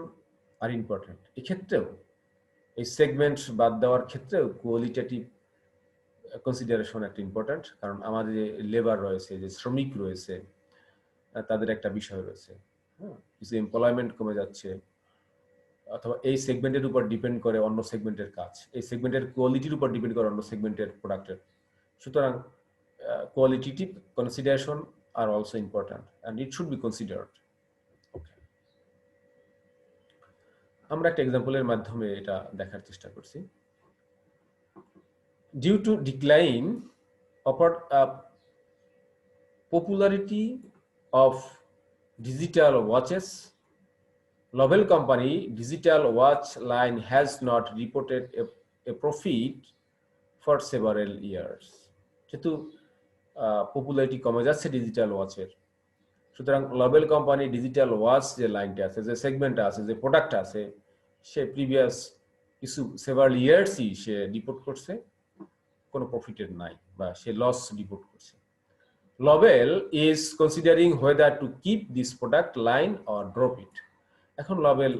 are important. এক্ষেত্রেও এই সেগমেন্ট বাদ দেওয়ার ক্ষেত্রেও কোয়ালিটেটিভ কনসিডারেশন একটা ইম্পর্টেন্ট, কারণ আমাদের যে লেবার রয়েছে, যে শ্রমিক রয়েছে, তাদের একটা বিষয় রয়েছে, কিছু এমপ্লয়মেন্ট কমে যাচ্ছে, অথবা এই সেগমেন্টের উপর ডিপেন্ড করে অন্য সেগমেন্টের কাজ, এই সেগমেন্টের কোয়ালিটির উপর ডিপেন্ড করে অন্য সেগমেন্টের প্রোডাক্টের। সুতরাং qualitative consideration are also important and it should be considered. আমরা একটা এক্সাম্পলের মাধ্যমে এটা দেখার চেষ্টা করছি। Due to decline popularity of digital watches, Lovell Company digital watch line has not reported a profit for several years. যেহেতু পপুলারিটি কমে যাচ্ছে ডিজিটাল ওয়াচের, সুতরাং লবেল কোম্পানি ডিজিটাল ওয়াচ যে লাইনটা আছে, যে সেগমেন্টটা আছে, যে প্রোডাক্টটা আছে, সে প্রিভিয়াস কিছু সেভারাল ইয়ার্সই সে রিপোর্ট করছে কোনো প্রফিটের নাই, বা সে লস রিপোর্ট করছে। Lobel is considering whether to keep this product line or drop it. এখন লবেল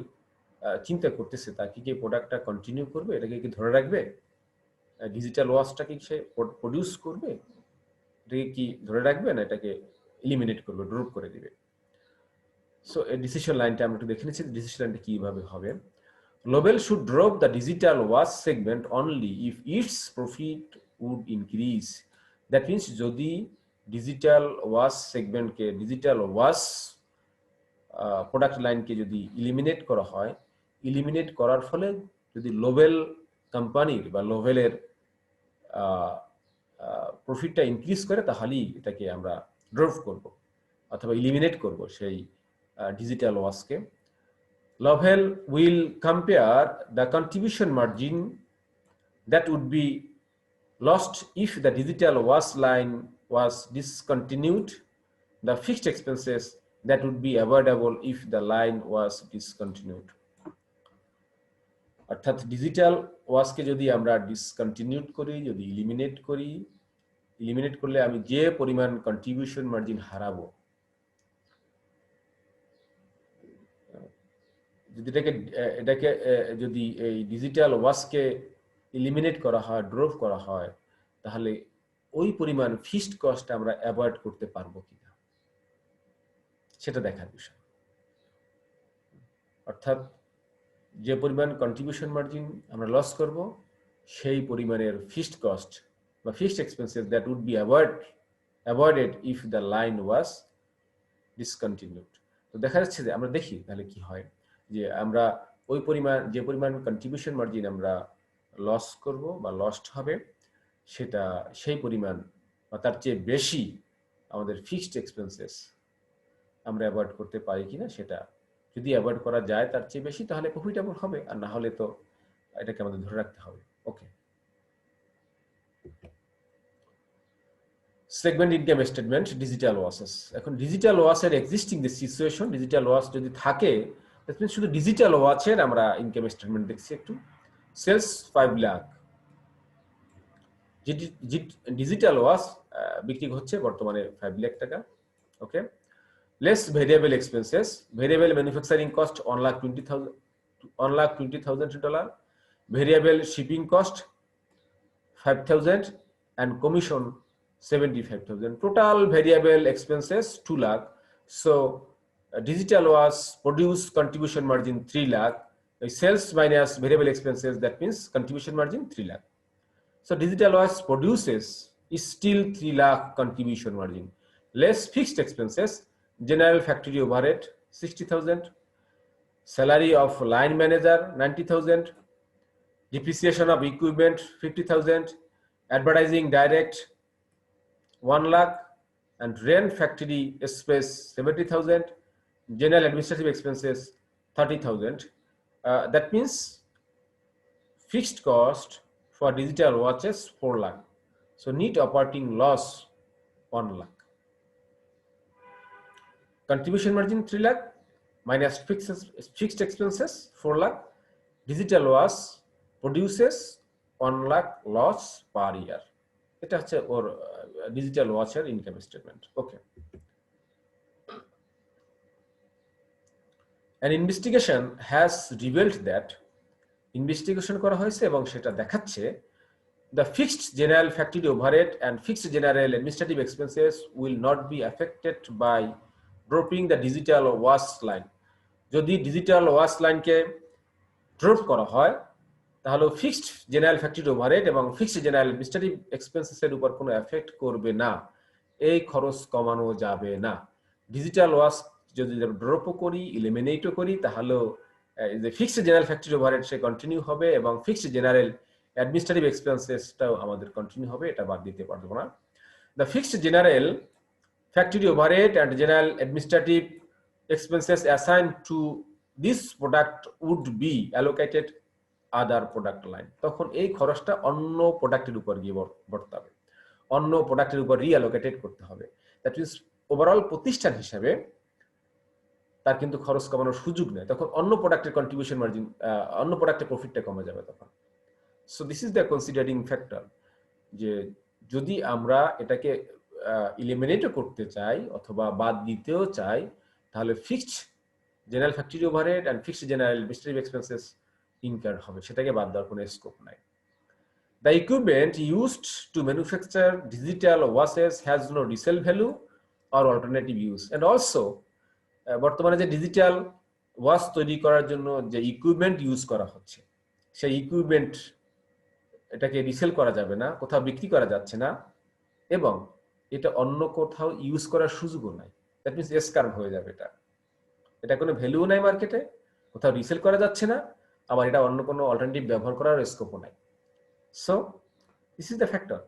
চিন্তা করতেছে তাকে কি প্রোডাক্টটা কন্টিনিউ করবে, এটাকে কি ধরে রাখবে, ডিজিটাল ওয়াচটাকে সে প্রডিউস করবে, এটাকে কি ধরে রাখবে, না এটাকে এলিমিনেট করবে, ড্রপ করে দিবে। সো এই ডিসিশন লাইনটা আমরা একটু দেখে নিচ্ছি, ডিসিশন লাইনটা কিভাবে হবে। Lovell should drop the digital watch segment only if its profit would increase. That means যদি ডিজিটাল ওয়াচ সেগমেন্টকে, ডিজিটাল ওয়াচ প্রোডাক্ট লাইনকে যদি এলিমিনেট করা হয়, এলিমিনেট করার ফলে যদি লোভেল কোম্পানির বা লোভেলের প্রফিটটা ইনক্রিজ করে, তাহলেই এটাকে আমরা ড্রপ করব অথবা এলিমিনেট করব সেই digital ওয়াচকে। Lovell will compare the contribution margin that would be lost if the digital watch line was discontinued, the fixed expenses that would be avoidable if the line was discontinued. অর্থাৎ digital ওয়াচকে যদি আমরা discontinued করি, যদি eliminate করি, eliminate করলে আমি যে পরিমাণ কন্ট্রিবিউশন মার্জিন হারাবো, যদি এটাকে যদি এই ডিজিটাল ওয়াচকে এলিমিনেট করা হয়, ড্রপ করা হয়, তাহলে ওই পরিমাণ ফিক্সড কস্ট আমরা অ্যাভয়েড করতে পারবো কিনা, সেটা দেখার বিষয়। অর্থাৎ যে পরিমাণ কন্ট্রিবিউশন মার্জিন আমরা লস করব, সেই পরিমাণের ফিক্সড কস্ট বা fixed expenses that would be avoided if the line was discontinued. তো দেখা যাচ্ছে যে আমরা দেখি তাহলে কি হয়, যে আমরা ওই পরিমাণ, যে পরিমাণ কন্ট্রিবিউশন মার্জিন আমরা লস করব বা লস্ট হবে, সেটা সেই পরিমাণ বা তার চেয়ে বেশি আমাদের ফিক্সড এক্সপেন্সেস আমরা অ্যাভয়েড করতে পারি কিনা, সেটা যদি অ্যাভয়েড করা যায় তার চেয়ে বেশি, তাহলে প্রফিটেবল হবে, আর না হলে তো এটাকে আমাদের ধরে রাখতে হবে। Okay, segment income statement digital watches. এখন ডিজিটাল ওয়াচের এক্সিস্টিং যে সিচুয়েশন, ডিজিটাল ওয়াচ যদি থাকে, শুধু ডিজিটাল ওয়াচের আমরা ইনকাম স্টেটমেন্ট দেখছি একটু। সেলস 5 লাখ, ডিজিটাল ওয়াচ বিক্রি হচ্ছে বর্তমানে 5 লাখ টাকা। Okay, less variable expenses, variable manufacturing cost $1,20,000, variable shipping cost 5,000 and commission 75,000. Total variable expenses 2 lakh. So digital was produce contribution margin 3 lakh, sales minus variable expenses, that means contribution margin 3 lakh. So digital was produces is still 3 lakh contribution margin, less fixed expenses, general factory overhead 60,000, salary of line manager 90,000, depreciation of equipment 50,000, advertising direct 1 lakh, and rent factory space 70,000, general administrative expenses 30,000. That means fixed cost for digital watches 4 lakh. So net operating loss 1 lakh. Contribution margin 3 lakh minus fixed expenses 4 lakh. Digital watch produces 1 lakh loss per year. এটা হচ্ছে ওর digital ওয়াচের income statement. Okay, an investigation has revealed that investigation করা হয়েছে এবং সেটা দেখাচ্ছে the fixed general factory overhead and fixed general administrative expenses will not be affected by dropping the digital watch line. যদি ডিজিটাল ওয়াচ লাইনকে drop করা হয় তাহলে ফিক্সড জেনারেল ফ্যাক্টরি ওভারহেড এবং ফিক্সড জেনারেল অ্যাডমিনিস্ট্রেটিভ এক্সপেন্সেসের উপর কোনো এফেক্ট করবে না, এই খরচ কমানো যাবে না। ডিজিটাল ওয়াচ যদি ড্রপও করি, ইলিমিনেটও করি, তাহলেও যে ফিক্সড জেনারেল ফ্যাক্টরি ওভারহেড সে কন্টিনিউ হবে এবং ফিক্সড জেনারেল অ্যাডমিনিস্ট্রেটিভ এক্সপেন্সেসটাও আমাদের কন্টিনিউ হবে, এটা বাদ দিতে পারবো না। The fixed general factory overhead and general administrative expenses assigned to this product would be allocated other product line. তখন এই খরচটা অন্য প্রোডাক্টের উপর গিয়ে বর্তাবে হবে, অন্য প্রোডাক্টের উপর রিঅ্যালোকেটেড করতে হবে। দ্যাট মিন্স ওভারঅল প্রতিষ্ঠান হিসাবে তার কিন্তু খরচ কমানোর সুযোগ নেই, তখন অন্য প্রোডাক্টের কন্ট্রিবিউশন মার্জিন, অন্য প্রোডাক্টের প্রফিটটা কমে যাবে তখন। So this is the considering factor, যে যদি আমরা এটাকে ইলিমিনেটও করতে চাই অথবা বাদ দিতেও চাই, তাহলে fixed general factory overhead and fixed general administrative expenses incur হবে, সেটাকে বাদ দেওয়ার কোনো স্কোপ নাই। The equipment used to manufacture digital watches has no resale value or alternative use, and also বর্তমানে যে ডিজিটাল ওয়াচ তৈরি করার জন্য যে ইকুইপমেন্ট ইউজ করা হচ্ছে, সেই ইকুইপমেন্ট এটাকে রিসেল করা যাবে না, কোথাও বিক্রি করা যাচ্ছে না, এবং এটা অন্য কোথাও ইউজ করার সুযোগও নাই। দ্যাট মিন্স এসকার্ভ হয়ে যাবে, এটা কোনো ভ্যালু নাই মার্কেটে, কোথাও রিসেল করা যাচ্ছে না, আবার এটা অন্য কোনো অল্টারনেটিভ ব্যবহার করার স্কোপও নাই। So this is the factor.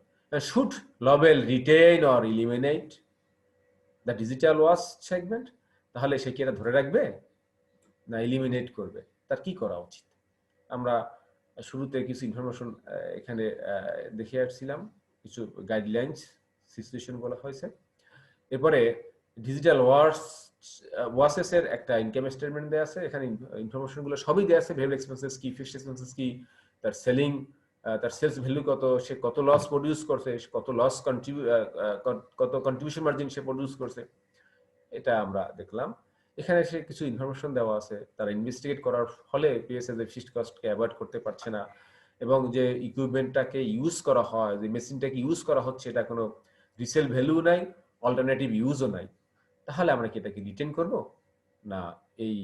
Should Lobel retain or eliminate the digital watch segment? তাহলে সে কি এটা ধরে রাখবে না ইলিমিনেট করবে? তার কি করা উচিত? আমরা শুরুতে কিছু ইনফরমেশন এখানে দেখে আসছিলাম, কিছু গাইডলাইন্স সিচুয়েশন বলা হয়েছে। এরপরে ডিজিটাল ওয়াচেস এর একটা ইনকাম স্টেটমেন্ট দেয়া আছে, এখানে ইনফরমেশন গুলো সবই দেয়া আছে, ভেরিয়েবল এক্সপেন্সেস কি, ফিক্সড এক্সপেন্সেস কি, তার সেলিং, তার সেলস ভ্যালু কত, সে কত লস প্রডিউস করছে, কত লস কত কন্ট্রিবিউশন মার্জিন সে প্রডিউস করছে, এটা আমরা দেখলাম। এখানে সে কিছু ইনফরমেশন দেওয়া আছে, তারা ইনভেস্টিগেট করার ফলে পেয়েছে যে ফিক্সড কস্টকে অ্যাভয়েড করতে পারছে না, এবং যে ইকুইপমেন্টটাকে ইউজ করা হয়, যে মেশিনটাকে ইউজ করা হচ্ছে, এটা কোনো রিসেল ভ্যালু নাই, অল্টারনেটিভ ইউজও নাই। তাহলে আমরা কি এটাকে রিটেন করব না এই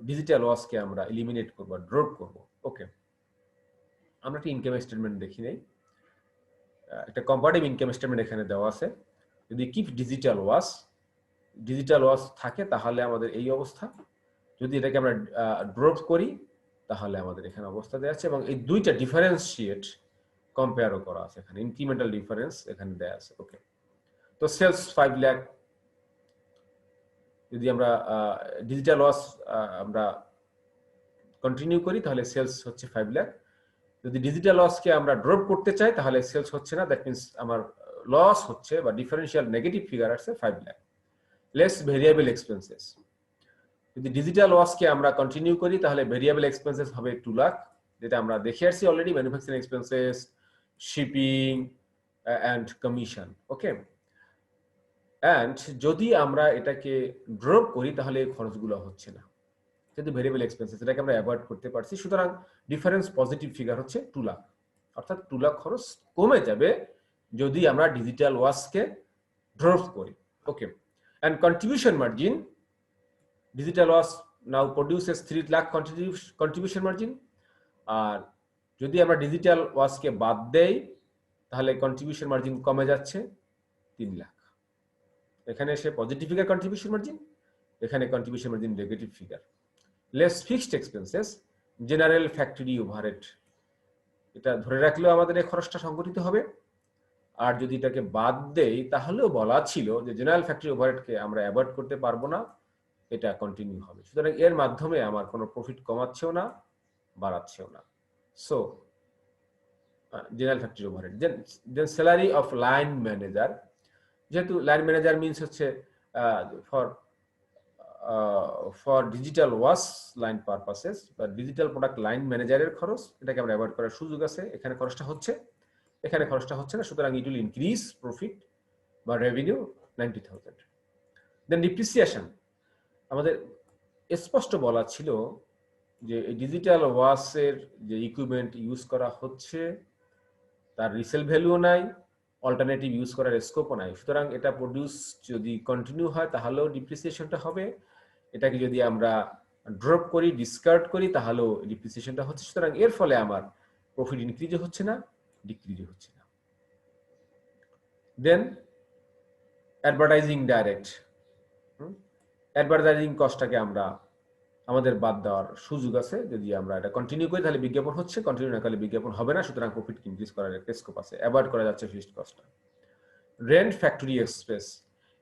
ডিজিটাল ওয়াচকে আমরা এলিমিনেট করব, ড্রপ করব? ওকে, আমরা একটা ইনকাম স্টেটমেন্ট দেখি নেই, একটা কম্পারেটিভ ইনকাম স্টেটমেন্ট এখানে দেওয়া আছে। যদি কিপ ডিজিটাল ওয়াচ থাকে তাহলে আমাদের এই অবস্থা, যদি এটাকে আমরা ড্রপ করি তাহলে আমাদের এখানে অবস্থা দেওয়া আছে, এবং এই দুইটা ডিফারেন্সিয়েট কম্পেয়ারও করা আছে, এখানে ইনক্রিমেন্টাল ডিফারেন্স এখানে দেওয়া আছে। ওকে, তো সেলস 5 লাখ, যদি আমরা ডিজিটাল ওয়াচ আমরা কন্টিনিউ করি তাহলে সেলস হচ্ছে 5 লাখ। যদি ডিজিটাল ওয়াচকে আমরা ড্রপ করতে চাই তাহলে সেলস হচ্ছে না, দ্যাট মিন্স আমার লস হচ্ছে বা ডিফারেন্সিয়াল নেগেটিভ ফিগার আসছে 5 লাখ। লেস ভেরিয়েবল এক্সপেন্সেস, যদি ডিজিটাল ওয়াচকে আমরা কন্টিনিউ করি তাহলে ভেরিয়েবল এক্সপেন্সেস হবে 2 লাখ, যেটা আমরা দেখে আসছি already, manufacturing expenses, shipping and commission. Okay, and যদি আমরা এটাকে ড্রপ করি তাহলে এই খরচগুলো হচ্ছে না, যেহেতু ভেরিয়েবল এক্সপেন্সেস, এটাকে আমরা অ্যাভয়েড করতে পারছি। সুতরাং ডিফারেন্স পজিটিভ ফিগার হচ্ছে 2 লাখ, অর্থাৎ 2 লাখ খরচ কমে যাবে যদি আমরা ডিজিটাল ওয়াচকে ড্রপ করি। Okay, and contribution margin digital watch now produces 3 lakh contribution margin, আর যদি আমরা ডিজিটাল ওয়াশকে বাদ দেই তাহলে কন্ট্রিবিউশন মার্জিন কমে যাচ্ছে 3 লাখ। এখানে সে পজিটিভ ফিগার কন্ট্রিবিউশন মার্জিন, এখানে contribution margin negative figure. Less fixed expenses, general factory overhead, এটা ধরে রাখলেও আমাদের এই খরচটা সংগঠিত হবে। আর যদি এটাকে বাদ দেই তাহলেও বলা ছিল যে জেনারেল ফ্যাক্টরি ওভারহেডকে আমরা অ্যাভয়েড করতে পারবো না, এটা কন্টিনিউ হবে। সুতরাং এর মাধ্যমে আমার কোনো প্রফিট কমাচ্ছেও না বাড়াচ্ছেও না। So general factory overhead. Then salary of line manager, যেহেতু লাইন ম্যানেজার মিনস হচ্ছে for digital wash line purposes বা ডিজিটাল প্রোডাক্ট লাইন ম্যানেজারের খরচ, এটাকে আমরা অ্যাভয়েড করার সুযোগ আছে। এখানে খরচটা হচ্ছে, এখানে খরচটা হচ্ছে না, সুতরাং ইট উইল ইনক্রিজ প্রফিট বা রেভিনিউ 90,000। দেন ডিপ্রিসিয়েশন, আমাদের স্পষ্ট বলা ছিল যে ডিজিটাল ওয়াশের যে ইকুইপমেন্ট ইউজ করা হচ্ছে তার রিসেল ভ্যালুও নাই, অল্টারনেটিভ ইউজ করার স্কোপও নাই। সুতরাং এটা প্রডিউস যদি কন্টিনিউ হয় তাহলেও ডিপ্রিসিয়েশনটা হবে, এটাকে যদি আমরা ড্রপ করি ডিসকার্ড করি তাহলেও ডিপ্রিসিয়েশনটা হচ্ছে। সুতরাং এর ফলে আমার প্রফিট ইনক্রিজও হচ্ছে না ডিক্রিজও হচ্ছে না। দেন অ্যাডভার্টাইজিং ডাইরেক্ট, অ্যাডভার্টাইজিং কস্টটাকে আমরা আমাদের বাদ দেওয়ার সুযোগ আছে। যদি আমরা এটা কন্টিনিউ করি তাহলে বিজ্ঞাপন হচ্ছে, কন্টিনিউ না করলে বিজ্ঞাপন হবে না, সুতরাং প্রফিট ইনক্রিজ করার একটা স্কোপ আছে, অ্যাভয়েড করা যাচ্ছে ফিক্সড কস্টটা। রেন্ট ফ্যাক্টরি স্পেস,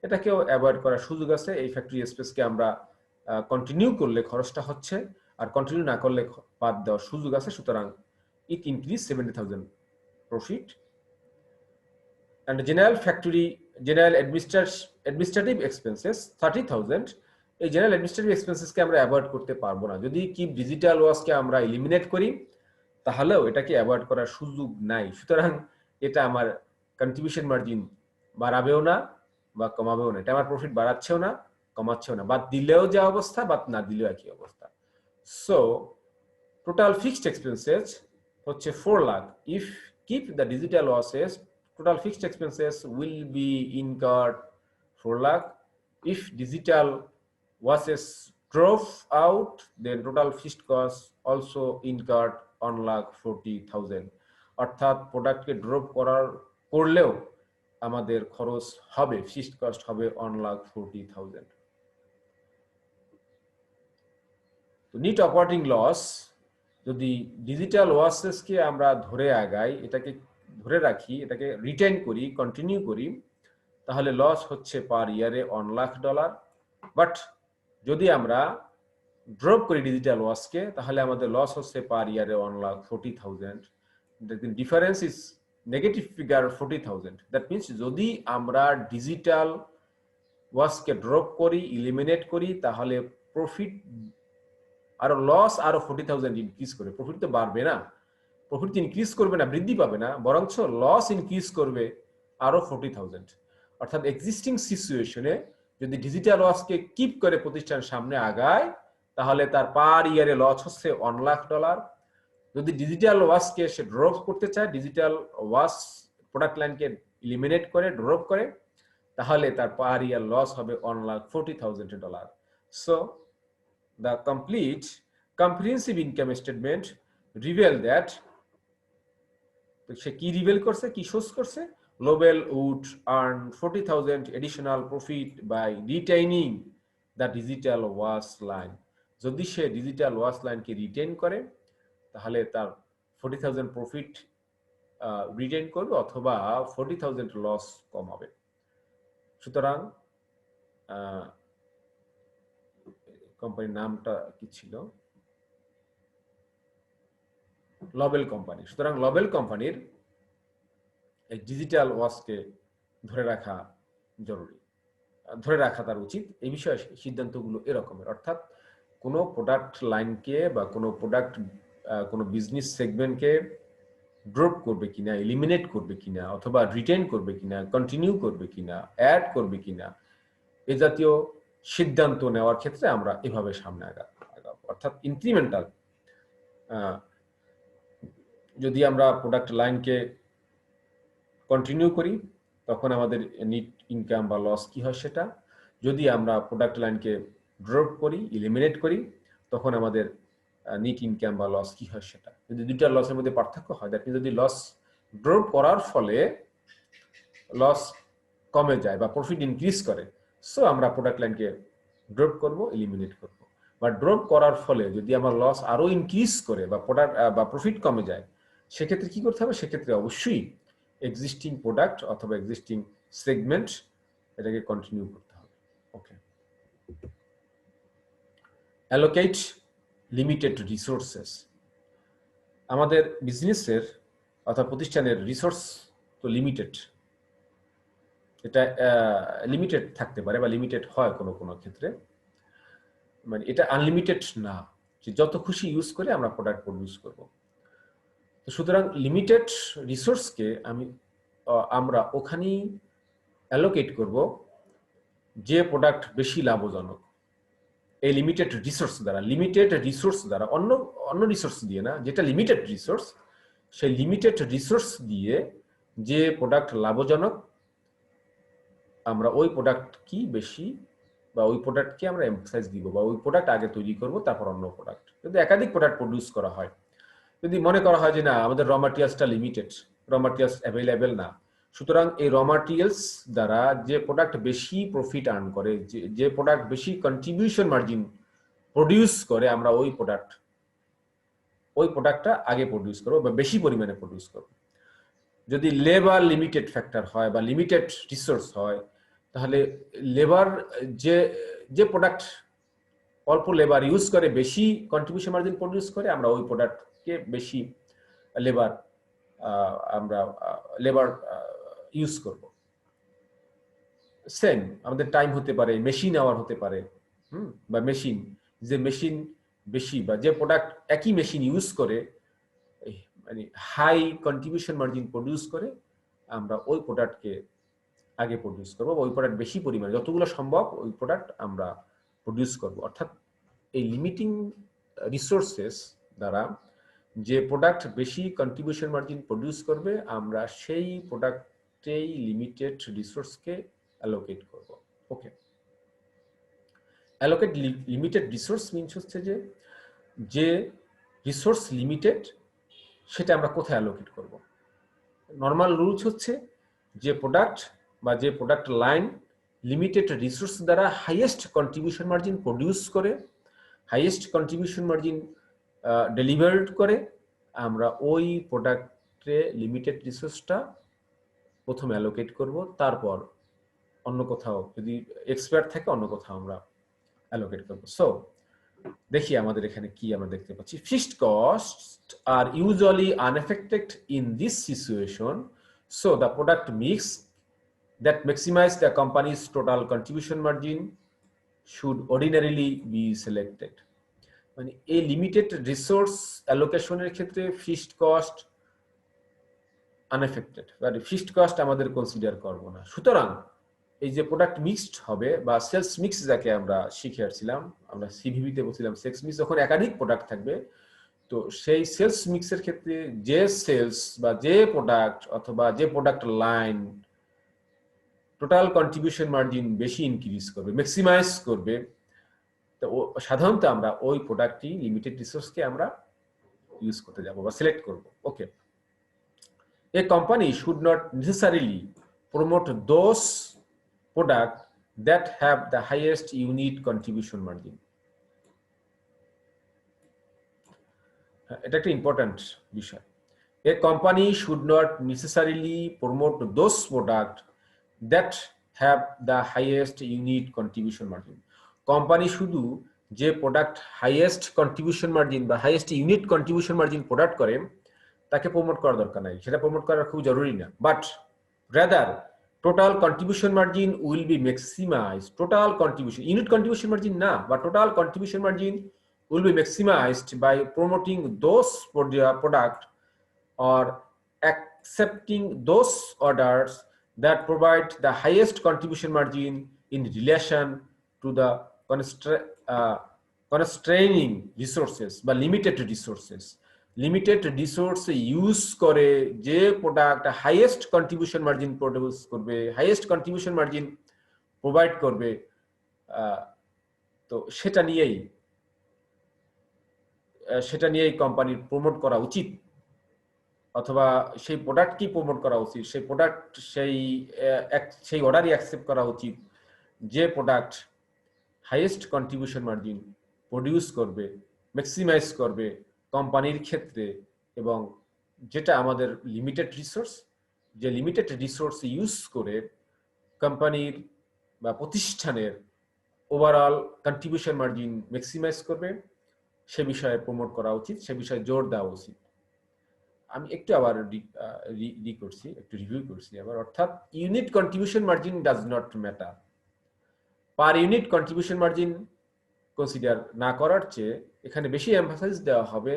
এটাকেও অ্যাভয়েড করার সুযোগ আছে। এই ফ্যাক্টরি স্পেসকে আমরা কন্টিনিউ করলে খরচটা হচ্ছে, আর কন্টিনিউ না করলে বাদ দেওয়ার সুযোগ আছে, সুতরাং it increase 70,000 profit. And general administrative expenses 30,000, এই জেনারেল অ্যাডমিনিস্ট্রেটিভ এক্সপেন্সেসকে আমরা অ্যাভয়েড করতে পারবো না। যদি কিপ ডিজিটাল ওয়াশকে আমরা এলিমিনেট করি তাহলেও এটাকে অ্যাভয়েড করার সুযোগ নাই, সুতরাং এটা আমার কন্ট্রিবিউশন মার্জিন বাড়াবেও না বা কমাবেও না, এটা আমার প্রফিট বাড়াচ্ছেও না কমাচ্ছেও না, বাদ দিলেও যা অবস্থা বাদ না দিলেও একই অবস্থা। সো টোটাল ফিক্সড এক্সপেন্সেস হচ্ছে 4 lakh. If keep the digital washes, total fixed expenses will be incurred 4 lakh. If digital washes drove out, then total fixed cost also incurred 1,40,000. অর্থাৎ প্রোডাক্টকে ড্রপ করলেও আমাদের খরচ হবে, ফিক্সড কস্ট হবে 1,40,000। তো নিট অপারেটিং লস, যদি digital ওয়াশেসকে আমরা ধরে আগাই, এটাকে ধরে রাখি, এটাকে রিটেন করি, কন্টিনিউ করি, তাহলে লস হচ্ছে পার ইয়ারে $1,00,000। বাট যদি আমরা ড্রপ করি ডিজিটাল ওয়াশকে তাহলে আমাদের লস হচ্ছে পার ইয়ারে 1,40,000। Difference is negative figure 40,000। That means যদি আমরা ডিজিটাল ওয়াশকে ড্রপ করি ইলিমিনেট করি তাহলে প্রফিট আরো লস আরো 40,000 ইনক্রিজ করে, প্রফিট তো বাড়বে না, প্রফিট ইনক্রিজ করবে না, বৃদ্ধি পাবে না, বরঞ্চ লস ইনক্রিজ করবে আরো 40,000। অর্থাৎ এক্সিস্টিং সিচুয়েশনে যদি ডিজিটাল ওয়াশকে কিপ করে প্রতিষ্ঠান সামনে আগায় তাহলে তার পার ইয়ারে লস হচ্ছে $1,00,000। যদি ডিজিটাল ওয়াশকে সে ড্রপ করতে চায়, ডিজিটাল ওয়াশ প্রোডাক্ট লাইনকে ইলিমিনেট করে ড্রপ করে, তাহলে তার পার ইয়ার লস হবে $1,40,000। So the complete comprehensive income statement reveal that, সে কি রিভেল করছে, কি শোজ করছে, Lobel would earn 40,000 additional profit by retaining the digital wash line। যদি সে ডিজিটাল ওয়াশ লাইনকে রিটেইন করে তাহলে তার 40,000 প্রফিট রিটেইন করবে অথবা 40,000 লস কম হবে। সুতরাং কোম্পানির নামটা কি ছিল, লবেল কোম্পানি। সুতরাং লবেল কোম্পানির এই ডিজিটাল ওয়াশকে ধরে রাখা জরুরি, ধরে রাখা তার উচিত। এই বিষয়ে সিদ্ধান্তগুলো এরকমের, অর্থাৎ কোনো প্রোডাক্ট লাইনকে বা কোনো প্রোডাক্ট কোনো বিজনেস সেগমেন্টকে ড্রপ করবে কিনা, এলিমিনেট করবে কিনা, অথবা রিটেইন করবে কিনা, কন্টিনিউ করবে কিনা, অ্যাড করবে কিনা, এই জাতীয় সিদ্ধান্ত নেওয়ার ক্ষেত্রে আমরা এভাবে সামনে আগাবো। অর্থাৎ ইনক্রিমেন্টাল, যদি আমরা প্রোডাক্ট লাইনকে কন্টিনিউ করি তখন আমাদের নেট ইনকাম বা লস কি হয় সেটা, যদি আমরা প্রোডাক্ট লাইনকে ড্রপ করি, এলিমিনেট করি, তখন আমাদের নেট ইনকাম বা লস কি হয় সেটা। যদি দুইটা লসের মধ্যে পার্থক্য হয়, দ্যাট মিনস যদি লস ড্রপ করার ফলে লস কমে যায় বা প্রফিট ইনক্রিজ করে, সো আমরা প্রোডাক্ট লাইনকে ড্রপ করব, এলিমিনেট করব। বা ড্রপ করার ফলে যদি আমার লস আরো ইনক্রিজ করে বা প্রোডাক্ট বা প্রফিট কমে যায়, সেক্ষেত্রে কি করতে হবে? সেক্ষেত্রে অবশ্যই এক্সিস্টিং প্রোডাক্ট অথবা এক্সিস্টিং সেগমেন্ট এটাকে কন্টিনিউ করতে হবে। ওকে, অ্যালোকেট লিমিটেড রিসোর্সেস। আমাদের বিজনেসের অর্থাৎ প্রতিষ্ঠানের রিসোর্স তো লিমিটেড, এটা লিমিটেড থাকতে পারে বা লিমিটেড হয় কোনো কোনো ক্ষেত্রে, মানে এটা আনলিমিটেড না যে যত খুশি ইউজ করে আমরা প্রোডাক্ট প্রডিউস করব। তো সুতরাং লিমিটেড রিসোর্সকে আমরা ওখানেই অ্যালোকেট করব যে প্রোডাক্ট বেশি লাভজনক। এই লিমিটেড রিসোর্স দ্বারা অন্য অন্য রিসোর্স দিয়ে না, যেটা লিমিটেড রিসোর্স, সেই লিমিটেড রিসোর্স দিয়ে যে প্রোডাক্ট লাভজনক আমরা ওই প্রোডাক্ট কি বেশি বা ওই প্রোডাক্টকে আমরা এমফাসাইজ দিব বা ওই প্রোডাক্ট আগে তৈরি করব, তারপর অন্য প্রোডাক্ট। যদি একাধিক প্রোডাক্ট প্রডিউস করা হয়, যদি মনে করা হয় যে না আমাদের র ম্যাটেরিয়ালসটা লিমিটেড, র ম্যাটেরিয়ালস অ্যাভেলেবেল না, সুতরাং এই র ম্যাটেরিয়ালস দ্বারা যে প্রোডাক্ট বেশি প্রফিট আর্ন করে, যে প্রোডাক্ট বেশি কন্ট্রিবিউশন মার্জিন প্রডিউস করে, আমরা ওই প্রোডাক্টটা আগে প্রডিউস করবো বা বেশি পরিমাণে প্রডিউস করবো। যদি লেবার লিমিটেড ফ্যাক্টর হয় বা লিমিটেড রিসোর্স হয়, তাহলে লেবার যে প্রোডাক্ট অল্প লেবার ইউজ করে বেশি কন্ট্রিবিউশন মার্জিন প্রডিউস করে, আমরা ওই প্রোডাক্টকে বেশি লেবার ইউজ করব। সেম আমাদের টাইম হতে পারে, মেশিন আওয়ার হতে পারে, বা মেশিন বেশি বা যে প্রোডাক্ট একই মেশিন ইউজ করে মানে হাই কন্ট্রিবিউশন মার্জিন প্রডিউস করে, আমরা ওই প্রোডাক্টকে আগে প্রডিউস করবো, ওই প্রোডাক্ট বেশি পরিমাণে যতগুলো সম্ভব ওই প্রোডাক্ট আমরা প্রডিউস করব। অর্থাৎ এই লিমিটিং রিসোর্সেস দ্বারা যে প্রোডাক্ট বেশি কন্ট্রিবিউশন মার্জিন প্রডিউস করবে, আমরা সেই প্রোডাক্টেই লিমিটেড রিসোর্সকে অ্যালোকেট করব। ওকে, অ্যালোকেট লিমিটেড রিসোর্স মিনস হচ্ছে যে রিসোর্স লিমিটেড সেটা আমরা কোথায় অ্যালোকেট করব। নর্মাল রুলস হচ্ছে যে প্রোডাক্ট বা যে প্রোডাক্ট লাইন লিমিটেড রিসোর্স দ্বারা হাইয়েস্ট কন্ট্রিবিউশন মার্জিন প্রডিউস করে, হাইয়েস্ট কন্ট্রিবিউশন মার্জিন ডেলিভার্ড করে, আমরা ওই প্রোডাক্টে লিমিটেড রিসোর্সটা প্রথমে অ্যালোকেট করব, তারপর অন্য কোথাও যদি এক্সপার্ট থাকে অন্য কোথাও আমরা অ্যালোকেট করব। সো দেখি আমাদের এখানে কি আমরা দেখতে পাচ্ছি। Fixed cost are usually unaffected in this situation, so the product mix that maximize the company's total contribution margin should ordinarily be selected. মানে এই লিমিটেড রিসোর্স অ্যালোকেশনের ক্ষেত্রে ফিক্সড কস্ট আনএফেক্টেড, মানে ফিক্সড কস্ট আমাদের কনসিডার করব না। সুতরাং এই যে প্রোডাক্ট মিক্সড হবে বা সেলস মিক্স যাকে আমরা শিখে আসছিলাম, আমরা সিভিভিতে বলছিলাম সেলস মিক্স, যখন একাধিক প্রোডাক্ট থাকবে, তো সেই সেলস মিক্সের ক্ষেত্রে যে সেলস বা যে প্রোডাক্ট অথবা যে product line total contribution margin বেশি ইনক্রিজ করবে, ম্যাক্সিমাইজ করবে, তো সাধারণত আমরা ওই প্রোডাক্টটি লিমিটেড রিসোর্সকে আমরা ইউজ করতে যাব বা সিলেক্ট করব। Okay, a company should not necessarily promote those product that have the highest unit contribution margin. এটা একটা ইম্পর্টেন্ট বিষয়। A company should not necessarily promote those product that have the highest unit contribution margin. Company শুধু যে product highest contribution margin বা highest unit contribution margin product করে তাকে promote করার দরকার নাই, সেটা প্রমোট করা খুব জরুরি না। But rather total contribution margin will be maximize, total contribution, unit contribution margin না, বা total contribution margin will be maximized by promoting those product or accepting those orders that provide the highest contribution margin in relation to the constraining resources বা limited resources. Limited resource use করে যে product highest contribution margin produce করবে, highest contribution margin provide করবে, তো তো সেটা নিয়েই কোম্পানির প্রমোট করা উচিত, অথবা সেই প্রোডাক্ট কি প্রমোট করা উচিত, সেই প্রোডাক্ট সেই অর্ডারই অ্যাকসেপ্ট করা উচিত যে product highest contribution margin produce করবে, ম্যাক্সিমাইজ করবে কোম্পানির ক্ষেত্রে, এবং যেটা আমাদের লিমিটেড রিসোর্স, যে লিমিটেড রিসোর্স ইউজ করে কোম্পানির বা প্রতিষ্ঠানের ওভারঅল কন্ট্রিবিউশন মার্জিন ম্যাক্সিমাইজ করবে, সে বিষয়ে প্রমোট করা উচিত, সে বিষয়ে জোর দেওয়া উচিত। আমি একটু আবার রিভিউ করছি আবার, অর্থাৎ unit contribution margin does not matter. Per unit contribution margin consider না করার চেয়ে এখানে বেশি এমফাসাইজ দেওয়া হবে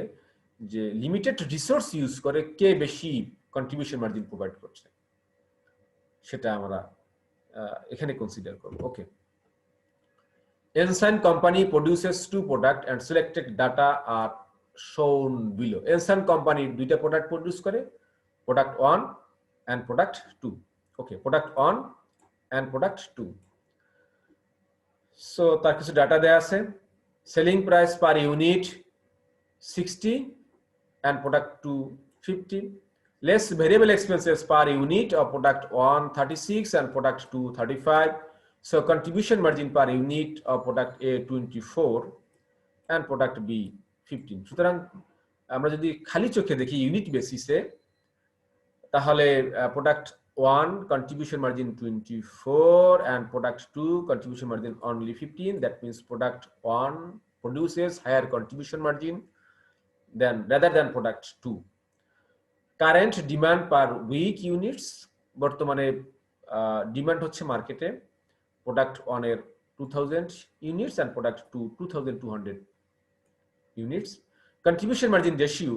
যে লিমিটেড রিসোর্স ইউজ করে কে বেশি কন্ট্রিবিউশন মার্জিন প্রোভাইড করছে, সেটা আমরা এখানে কনসিডার করব। ওকে, Ensign company produces 2 products and selected data are shown below. Ensign company দুইটা প্রোডাক্ট প্রডিউস করে, product 1 and product 2। Okay, product 1 and product 2। So তার কিছু ডাটা দেয়া আছে। Selling price per unit 60 and product 2 50। Less variable expenses per unit of product 1 36 and product 2 35। So contribution margin per unit of product A 24 and product B 15। সুতরাং আমরা যদি খালি চোখে দেখি ইউনিট বেসিসে, তাহলে product 1 contribution margin 24 and product 2 contribution margin only 15। That means product 1 produces higher contribution margin rather than product 2। Current demand per week units, বর্তমানে demand হচ্ছে মার্কেটে প্রোডাক্ট 1 এর 2000 units and product 2 2200 units. Contribution margin ratio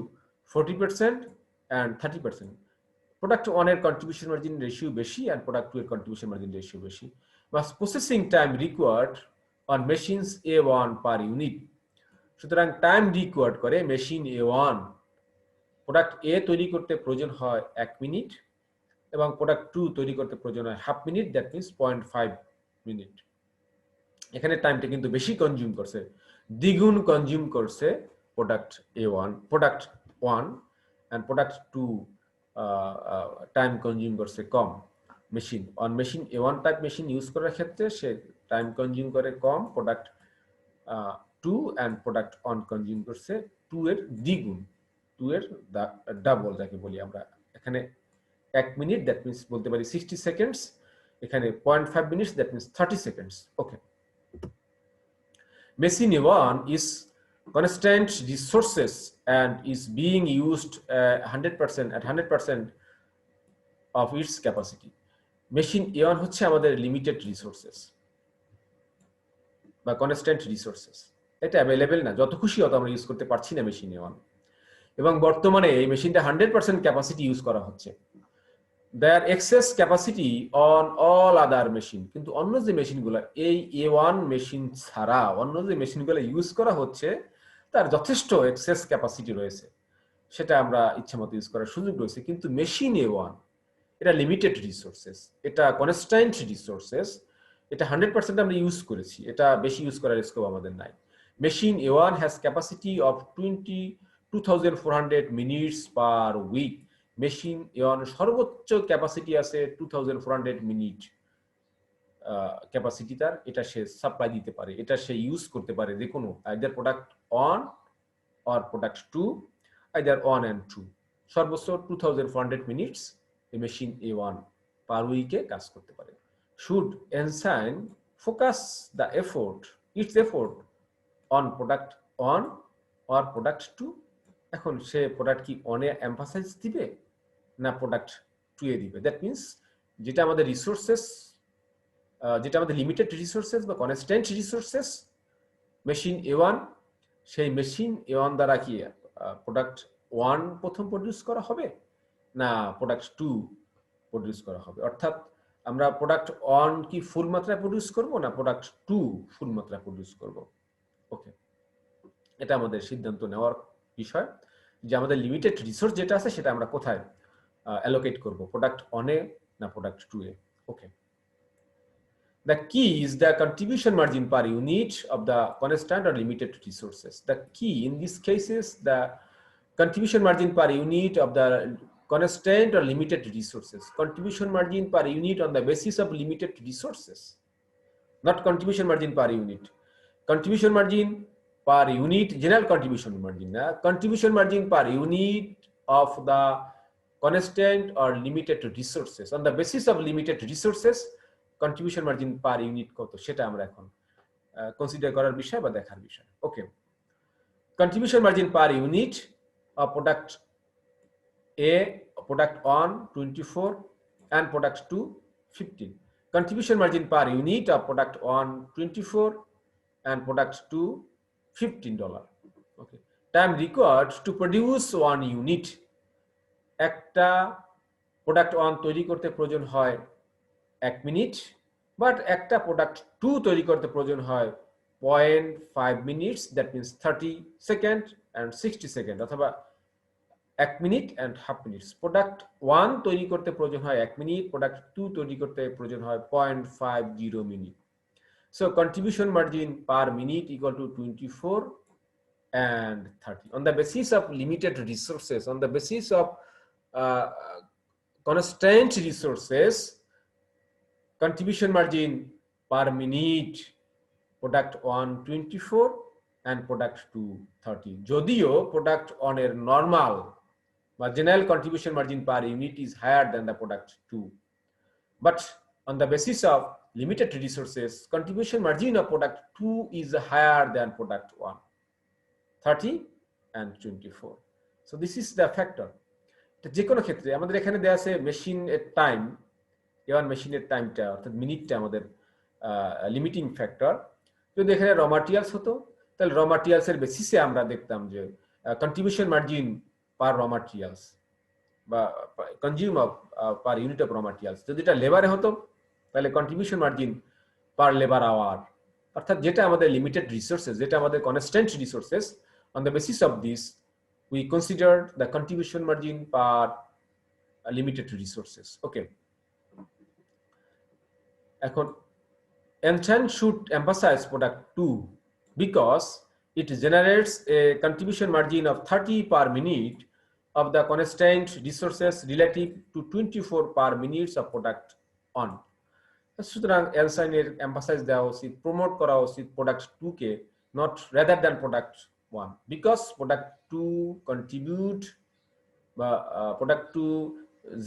40% and 30%। Product 1 এর contribution margin ratio বেশি and product 2 এর contribution margin ratio বেশি। বাস processing time required on machines A1 per unit. সুতরাং টাইম রিকোয়ার্ড করে মেশিন A1 প্রোডাক্ট এ তৈরি করতে প্রয়োজন হয় 1 মিনিট এবং প্রোডাক্ট 2 তৈরি করতে প্রয়োজন হয় half minute, that means 0.5 minute. এখানে টাইমটা কিন্তু বেশি কনজিউম করছে, দ্বিগুণ কনজিউম করছে product A1, product 1 and product 2 time consume করছে কম। Machine A1 type machine use করার ক্ষেত্রে সে টাইম কনজিউম করে কম, প্রোডাক্ট 2 এন্ড প্রোডাক্ট 1 কনজিউম করছে 2 এর দ্বিগুণ, 2 এর ডাবল যাকে বলি আমরা। এখানে 1 মিনিট, দ্যাট মিন্স বলতে পারি 60 সেকেন্ডস, এখানে 0.5 minutes, that means 30 seconds. Okay, machine A1 is constant resources and is being used 100% at 100% of its capacity। Machine A1 হচ্ছে আমাদের লিমিটেড রিসোর্সেস বা কনস্ট্যান্ট রিসোর্সেস, এটা অ্যাভেলেবেল না, যত খুশি অত আমরা ইউজ করতে পারছি না মেশিন A1। এবং বর্তমানে এই মেশিনটা 100% ক্যাপাসিটি ইউজ করা হচ্ছে। There excess capacity on all other machine, কিন্তু অন্য যে মেশিনগুলো এই A1 মেশিন ছাড়া অন্য যে মেশিনগুলো ইউজ করা হচ্ছে তার যথেষ্ট এক্সেস ক্যাপাসিটি রয়েছে, সেটা আমরা ইচ্ছামতো ইউজ করার সুযোগ রয়েছে। কিন্তু মেশিন A1 এটা লিমিটেড রিসোর্সেস, এটা কনস্ট্যান্ট রিসোর্সেস, এটা 100% আমরা ইউজ করেছি, এটা বেশি ইউজ করার স্কোপ আমাদের নাই। Machine A1 has capacity of 2400 minutes per week. Machine A1 সর্বোচ্চ ক্যাপাসিটি আছে 2400 মিনিট ক্যাপাসিটি তার, এটা সে সাপ্লাই দিতে পারে, এটা সে ইউজ করতে পারে যে কোনো either product 1 or product 2, either 1 and 2। সর্বোচ্চ 2400 মিনিটস এই মেশিন A1 পার উইকে কাজ করতে পারে। Should Ensign focus the its effort on product 1 or product 2? এখন সে প্রোডাক্ট কি 1 এ এমফাসাইজ দিবে না প্রোডাক্ট 2 এ দিবে? দ্যাট মিন্স যেটা আমাদের রিসোর্সেস, যেটা আমাদের লিমিটেড রিসোর্সেস বা কনস্ট্যান্ট রিসোর্সেস মেশিন A1, সেই মেশিন A1 দ্বারা কি প্রোডাক্ট 1 প্রথম প্রডিউস করা হবে না প্রোডাক্ট 2 প্রডিউস করা হবে? অর্থাৎ আমরা প্রোডাক্ট 1 কি ফুল মাত্রায় প্রডিউস করব না প্রোডাক্ট 2 ফুল মাত্রায় প্রডিউস করব? ওকে, এটা আমাদের সিদ্ধান্ত নেওয়ার বিষয় যে আমাদের লিমিটেড রিসোর্স যেটা আছে সেটা আমরা কোথায় অ্যালোকেট করব, প্রোডাক্ট 1 এ না product 2 A. Okay, The key is the contribution margin per unit of the constant or limited resources. The key in these cases, the contribution margin per unit of the constant or limited resources. Contribution margin per unit on the basis of limited resources, not contribution margin per unit. Contribution margin per unit, general contribution margin. Contribution margin per unit of the constant or limited resources. On the basis of limited resources, contribution margin per unit কত সেটা আমরা এখন consider করার বিষয় বা দেখার বিষয়। ওকে, contribution margin per unit of product A, product 1 24 and product 2 15. Contribution margin per unit of product 1 24 and product 2 $15. Okay, time required to produce one unit. একটা প্রোডাক্ট 1 তৈরি করতে প্রয়োজন হয় 1 মিনিট, বাট একটা প্রোডাক্ট 2 তৈরি করতে প্রয়োজন হয় 0.5 minutes, that means 30 second and 60 second, অথবা 1 minute and half minutes. Product 1 তৈরি করতে প্রয়োজন হয় 1 মিনিট, প্রোডাক্ট 2 তৈরি করতে প্রয়োজন হয় 0.50 minute. So contribution margin per minute equal to 24 and 30. On the basis of limited resources, on the basis of constant resources, contribution margin per minute, product 1 24 and product 2 30. যদিও product 1 এর normal বা general contribution margin per unit is higher than the product 2, but on the basis of limited resources, contribution margin of product 2 is higher than product 1, 30 and 24. So this is the factor. যে কোনো ক্ষেত্রে আমাদের এখানে দেয়া আছে machine এর time, A1 মেশিনের টাইমটা অর্থাৎ মিনিটটা আমাদের লিমিটিং ফ্যাক্টর। যদি এখানে র ম্যাটেরিয়ালস হতো তাহলে র ম্যাটেরিয়ালস এর বেসিসে আমরা দেখতাম যে কন্ট্রিবিউশন মার্জিন পার র ম্যাটেরিয়ালস বা consume of per unit of raw materials. যদি এটা লেবারে হতো তাহলে contribution margin per labour hour, অর্থাৎ যেটা আমাদের লিমিটেড রিসোর্সেস, যেটা আমাদের constant resources, on the basis of this we considered the contribution margin per limited resources. Okay, এখন Ensign should emphasize product 2 because it generates a contribution margin of 30 per minute of the constant resources relative to 24 per minutes of product 1. সুতরাং Ensign এর emphasize দেওয়া উচিত, promote করা উচিত product 2 K, not rather than product 1, because product 2 contribute, product 2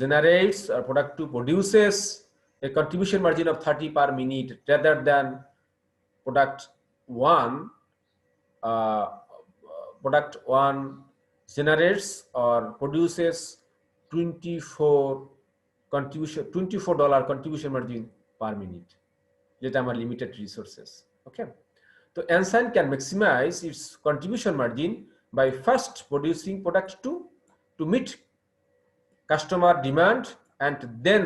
generates or product 2 produces a contribution margin of 30 per minute rather than product 1. Product 1 generates or produces $24 contribution margin per minute, যেটা আমার limited resources. Okay, so Ensign can maximize its contribution margin by first producing product 2 to meet customer demand and then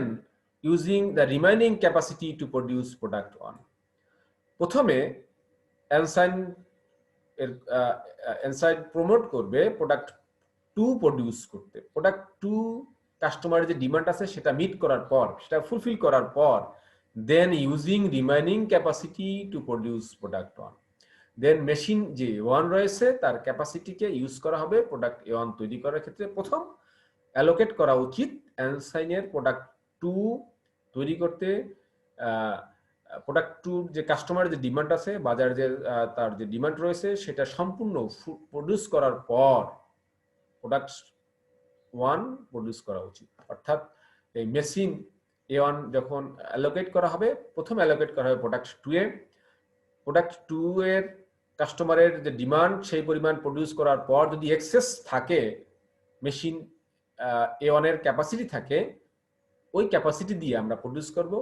using the remaining capacity to produce product 1. প্রথমে Ensign promote করবে product 2 produce করতে। Product 2 কাস্টমারের যে demand আছে সেটা meet করার পর, সেটা ফুলফিল করার পর, then using remaining capacity to produce product 1. Then machine যে 1 রয়েছে তার ক্যাপাসিটিকে ইউজ করা হবে প্রোডাক্ট 1 তৈরি করার ক্ষেত্রে। প্রথম অ্যালোকেট করা উচিত Ensign-এর প্রোডাক্ট 2 তৈরি করতে। প্রোডাক্ট 2 যে কাস্টমারের যে ডিমান্ড আছে, বাজারে যে তার যে ডিমান্ড রয়েছে সেটা সম্পূর্ণ প্রডিউস করার পর প্রোডাক্ট 1 প্রডিউস করা উচিত। অর্থাৎ এই মেশিন A1 যখন অ্যালোকেট করা হবে, প্রথম অ্যালোকেট করা হবে প্রোডাক্ট 2 এ। প্রোডাক্ট 2 এর কাস্টমারের যে ডিমান্ড সেই পরিমাণ প্রডিউস করার পর যদি এক্সেস থাকে, মেশিন A1 এর ক্যাপাসিটি থাকে, ওই ক্যাপাসিটি দিয়ে আমরা প্রডিউস করব,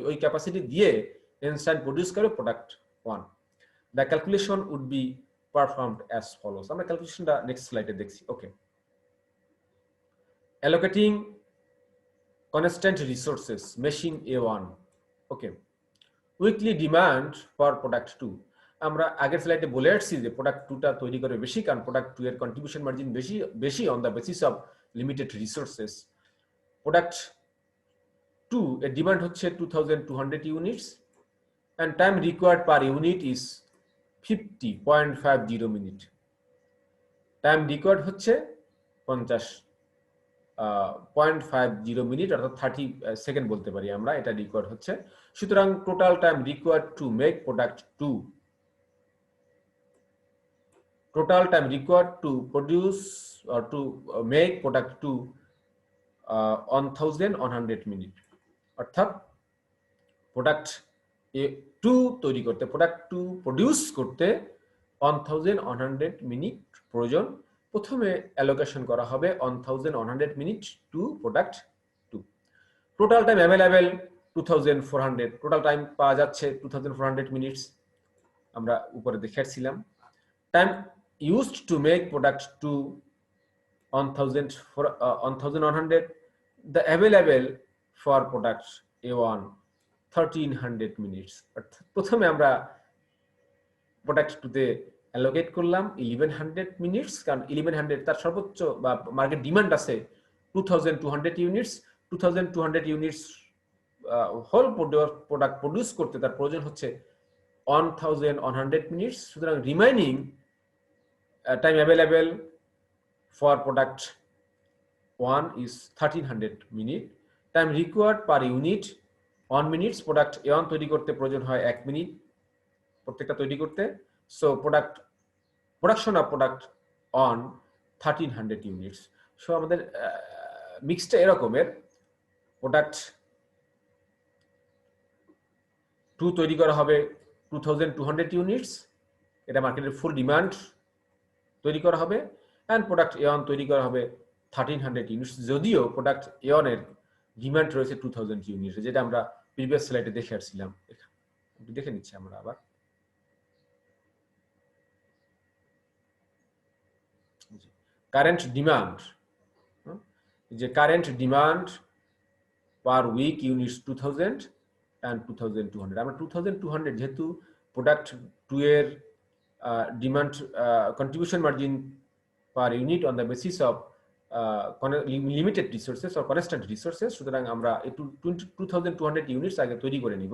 ওই ক্যাপাসিটি দিয়ে Ensign প্রডিউস করবে product 1. The calculation would be performed as follows. আমরা ক্যালকুলেশনটা নেক্সট স্লাইডে দেখছি। Okay, allocating constant resources, machine A1. Okay, weekly demand for product 2. আমরা আগের স্লাইডে বলে আসছি যে প্রোডাক্ট 2টা তৈরি করে বেশি, কারণ প্রোডাক্ট 2 এর কন্ট্রিবিউশন মার্জিন বেশি on the basis of limited resources. Product 2 এর ডিমান্ড হচ্ছে 2200 units, and time required per unit is 50.50 minute. Time required হচ্ছে 50.50 মিনিট, অর্থাৎ 30 সেকেন্ড বলতে পারি আমরা, এটা রিকোয়ার্ড হচ্ছে। সুতরাং total time required to make product 2, total time required to produce or to make product 2 1100 minute, অর্থাৎ প্রোডাক্ট 2 তৈরি করতে, প্রোডাক্ট 2 প্রডিউস করতে 1100 মিনিট প্রয়োজন। প্রথমে অ্যালোকেশন করা হবে 1100 minute to product 2। Total time available 2400, total time পাওয়া যাচ্ছে 2400 মিনিটস, আমরা উপরে দেখাচ্ছিলাম। Time used to make product 2 1100, the available for product A1 1300 minutes। প্রথমে আমরা প্রোডাক্ট 2 তে অ্যালোকেট করলাম 1100 মিনিটস, কারণ 1100 তার সর্বোচ্চ বা মার্কেট ডিমান্ড আছে 2200 units. 2200 units whole product produce করতে তার প্রয়োজন হচ্ছে 1100 মিনিটস। সুতরাং remaining time available for product 1 is 1300 minute. Time required per unit 1 minutes, product A1 তৈরি করতে প্রয়োজন হয় 1 মিনিট প্রত্যেকটা তৈরি করতে। So production of product on 1300 units. So আমাদের মিক্সটা এরকমের, প্রোডাক্ট 2 তৈরি করা হবে 2200 ইউনিটস, এটা মার্কেটের ফুল ডিমান্ড তৈরি করা হবে, অ্যান্ড প্রোডাক্ট A1 তৈরি করা হবে 1300 ইউনিটস, যদিও প্রোডাক্ট A1 এর ডিমান্ড রয়েছে 2000 ইউনিটস, যেটা আমরা প্রিভিয়াস স্লাইডে দেখে আসছিলাম। দেখে নিচ্ছি আমরা আবার। কারেন্ট ডিমান্ড, যে current demand per week units 2000 and 2200। আমরা 2200 যেহেতু প্রোডাক্ট 2 এর demand contribution margin per unit on the basis of limited resources or constant resources, সুতরাং আমরা 2200 ইউনিটস আগে তৈরি করে নিব,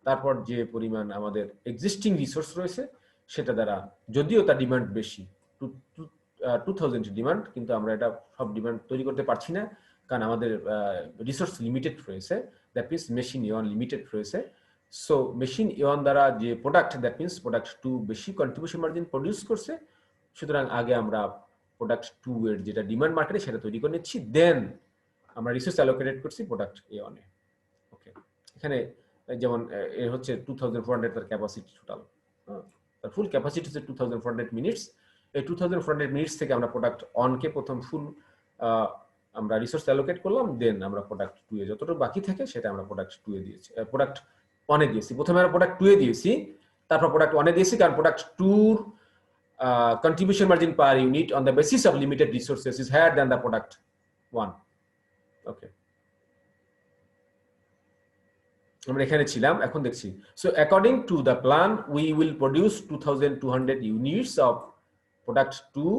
তারপর যে পরিমাণ আমাদের এক্সিস্টিং রিসোর্স রয়েছে সেটা দ্বারা, যদিও তার ডিমান্ড বেশি 2000 ডিমান্ড, কিন্তু আমরা এটা সব ডিমান্ড তৈরি করতে পারছি না, কারণ আমাদের রিসোর্স লিমিটেড রয়েছে, that means machine A1 limited রয়েছে। সো মেশিন A1 দ্বারা যে প্রোডাক্ট, দ্যাট মিনস প্রোডাক্ট 2 বেশি কন্ট্রিবিউশন মার্জিন প্রডিউস করছে, সুতরাং আগে আমরা প্রোডাক্ট 2 এর যেটা ডিমান্ড মার্কেটে সেটা তৈরি করে নিচ্ছি, দেন আমরা রিসোর্স অ্যালোকেটেড করছি প্রোডাক্ট A1 এ। ওকে, এখানে যেমন এর হচ্ছে 2400 তার ক্যাপাসিটি টোটাল, তার ফুল ক্যাপাসিটি হচ্ছে 2400 মিনিটস। এই 2400 মিনিটস থেকে আমরা প্রোডাক্ট অন কে প্রথম ফুল আমরা রিসোর্স অ্যালোকেট করলাম, দেন আমরা প্রোডাক্ট 2 এ যতটুকু বাকি থাকে সেটা আমরা প্রোডাক্ট 2 এ দিয়েছি, প্রোডাক্ট 1 এ দিয়েছি। প্রথমে আমরা প্রোডাক্ট 2 এ দিয়েছি, তারপর প্রোডাক্ট 1 এ দিয়েছি, কারণ product 2 contribution margin per unit on the basis of limited resources is higher than the product 1. Okay, আমরা এখানে ছিলাম, এখন দেখছি। So according to the plan we will produce 2200 units of product 2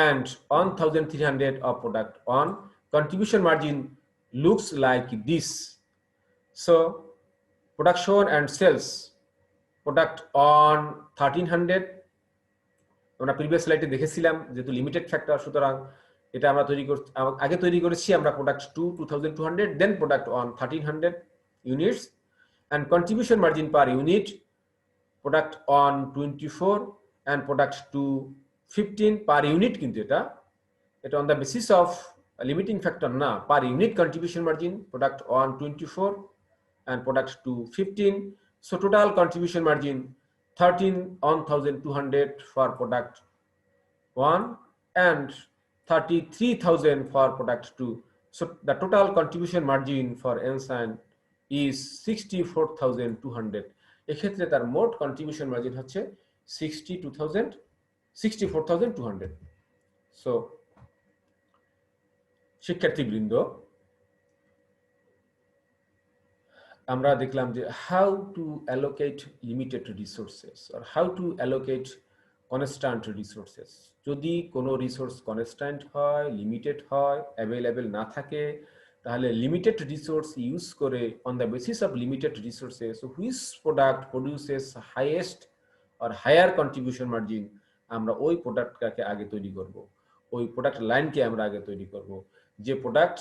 and 1300 of product 1. Contribution margin looks like this. So production and sales, product on 1300, আমরা previous স্লাইডে দেখেছিলাম যেহেতু limited factor, সুতরাং এটা আমরা আগে তৈরি করেছি আমরা product 2 2200, then product 1 1300 units, and contribution margin per unit product 1 24 and product 2 15 per unit, কিন্তু এটা on the basis of limiting factor না, per unit contribution margin product 1 24 and product 2 15। So total contribution margin 13,200 for product 1 and 33,000 for product 2. So the total contribution margin for Ensign is 64,200. এক্ষেত্রে তার মোট contribution margin হচ্ছে 64,200। So শিক্ষার্থীবৃন্দ, আমরা দেখলাম যে how to allocate limited resources আর how to allocate constant resources. যদি কোনো রিসোর্স কনস্ট্যান্ট হয়, লিমিটেড হয়, অ্যাভেলেবেল না থাকে, তাহলে লিমিটেড রিসোর্স ইউজ করে on the basis of limited resources which product produces highest আর হায়ার কন্ট্রিবিউশন মার্জিন, আমরা ওই প্রোডাক্টটাকে আগে তৈরি করব, ওই প্রোডাক্ট লাইনকে আমরা আগে তৈরি করব যে প্রোডাক্ট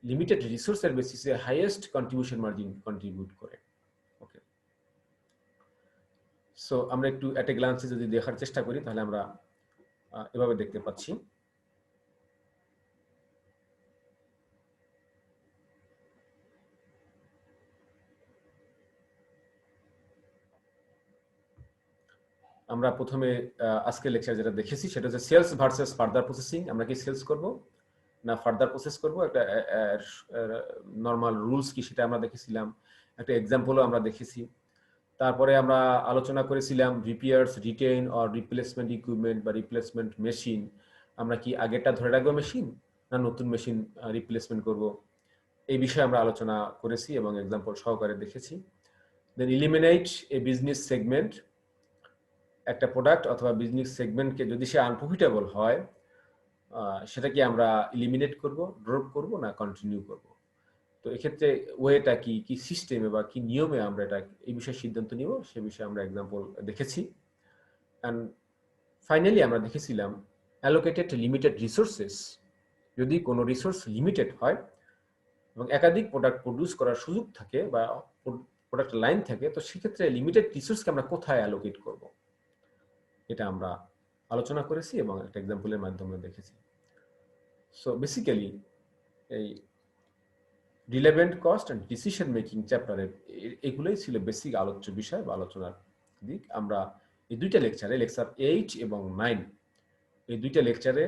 লিমিটেড রিসোর্সের বেসিসে হাইয়েস্ট কন্ট্রিবিউশন মার্জিন কন্ট্রিবিউট করে। ওকে, সো আমরা একটু অ্যাট এ গ্লান্সে যদি দেখার চেষ্টা করি তাহলে আমরা এভাবে দেখতে পাচ্ছি। আমরা প্রথমে আজকের লেকচার যেটা দেখেছি সেটা হচ্ছে সেলস ভার্সেস ফার্দার প্রসেসিং। আমরা কি সেলস করব না ফার্দার প্রসেস করব, একটা নর্মাল রুলস কি সেটা আমরা দেখেছিলাম, একটা এক্সাম্পলও আমরা দেখেছি। তারপরে আমরা আলোচনা করেছিলাম repairs, retain or replacement equipment বা রিপ্লেসমেন্ট মেশিন, আমরা কি আগেরটা ধরে রাখবো মেশিন না নতুন মেশিন রিপ্লেসমেন্ট করব, এই বিষয়ে আমরা আলোচনা করেছি এবং এক্সাম্পল সহকারে দেখেছি। দেন ইলিমিনেট এ বিজনেস সেগমেন্ট, একটা প্রোডাক্ট অথবা বিজনেস সেগমেন্টকে যদি সে আনপ্রফিটেবল হয় সেটাকে আমরা ইলিমিনেট করব, ড্রপ করব না কন্টিনিউ করব। তো এক্ষেত্রে ওয়েটা কি, কি সিস্টেমে বা কি নিয়মে আমরা এটা এই বিষয়ে সিদ্ধান্ত নিব সে বিষয়ে আমরা এক্সাম্পল দেখেছি। অ্যান্ড ফাইনালি আমরা দেখেছিলাম অ্যালোকেটেড লিমিটেড রিসোর্সেস, যদি কোনো রিসোর্স লিমিটেড হয় এবং একাধিক প্রোডাক্ট প্রডিউস করার সুযোগ থাকে বা প্রোডাক্ট লাইন থাকে, তো সেক্ষেত্রে লিমিটেড রিসোর্সকে আমরা কোথায় অ্যালোকেট করব এটা আমরা আলোচনা করেছি এবং একটা এক্সাম্পলের মাধ্যমে দেখেছি। সো বেসিক্যালি এই relevant cost and decision making চ্যাপ্টারের এগুলোই ছিল বেসিক আলোচ্য বিষয় বা আলোচনার দিক। আমরা এই দুইটা লেকচারে, লেকচার 8 এবং 9, এই দুইটা লেকচারে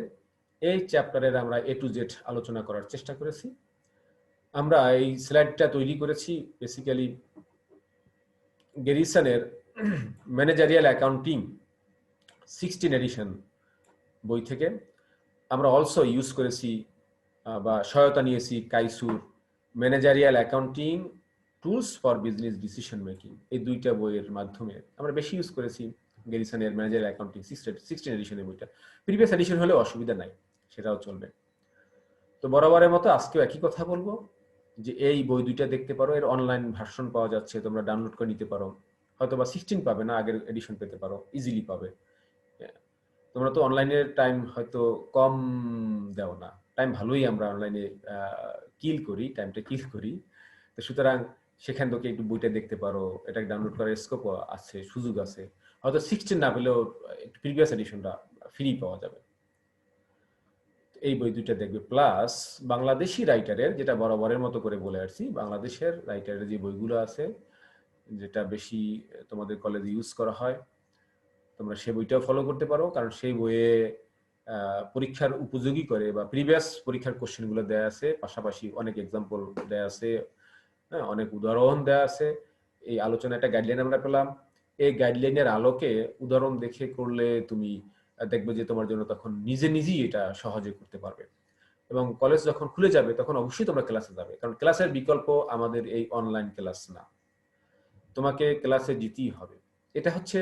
এই চ্যাপ্টারের আমরা A to Z আলোচনা করার চেষ্টা করেছি। আমরা এই স্লাইডটা তৈরি করেছি বেসিক্যালি গ্যারিসনের ম্যানেজারিয়াল অ্যাকাউন্টিং 16 এডিশন বই থেকে। আমরা অলসো ইউজ করেছি বা সহায়তা নিয়েছি কাইসুর managerial accounting tools for business decision making, এই দুইটা বইয়ের মাধ্যমে আমরা বেশি ইউজ করেছি গ্যারিসনের ম্যানেজারিয়াল অ্যাকাউন্টিং 16 এডিশনের বইটা। প্রিভিয়াস এডিশন হলে অসুবিধা নাই, সেটাও চলবে। তো বরাবরের মতো আজকেও একই কথা বলবো যে এই বই দুইটা দেখতে পারো, এর অনলাইন ভার্সন পাওয়া যাচ্ছে, তোমরা ডাউনলোড করে নিতে পারো। হয়তো বা 16 পাবে না, আগের এডিশন পেতে পারো, ইজিলি পাবে। তোমরা তো অনলাইনের টাইম হয়তো কম দাও না, টাইম ভালোই আমরা অনলাইনে কিল করি, টাইমটা কিল করি। তো সুতরাং সেখান থেকে একটু বইটা দেখতে পারো, এটা ডাউনলোড করার স্কোপ আছে, সুযোগ আছে। হয়তো 16 না পেলেও একটু প্রিভিয়াস এডিশনটা ফ্রি পাওয়া যাবে। এই বই দুইটা দেখবে, প্লাস বাংলাদেশি রাইটারের, যেটা বরাবরের মতো করে বলে আসছি, বাংলাদেশের রাইটারের যে বইগুলো আছে যেটা বেশি তোমাদের কলেজে ইউজ করা হয়, তোমরা সেই বইটাও ফলো করতে পারো, কারণ সেই বইয়ে পরীক্ষার উপযোগী করে বা প্রিভিয়াস পরীক্ষার কোশ্চেনগুলো দেয়া আছে, পাশাপাশি অনেক এক্সাম্পল দেয়া আছে, অনেক উদাহরণ দেয়া আছে। এই আলোচনা একটা গাইডলাইন আমরা পেলাম, এই গাইডলাইনের আলোকে উদাহরণ দেখে করলে তুমি দেখবে যে তোমার জন্য তখন নিজেই এটা সহজে করতে পারবে। এবং কলেজ যখন খুলে যাবে তখন অবশ্যই তোমরা ক্লাসে যাবে, কারণ ক্লাসের বিকল্প আমাদের এই অনলাইন ক্লাস না, তোমাকে ক্লাসে যেতেই হবে। এটা হচ্ছে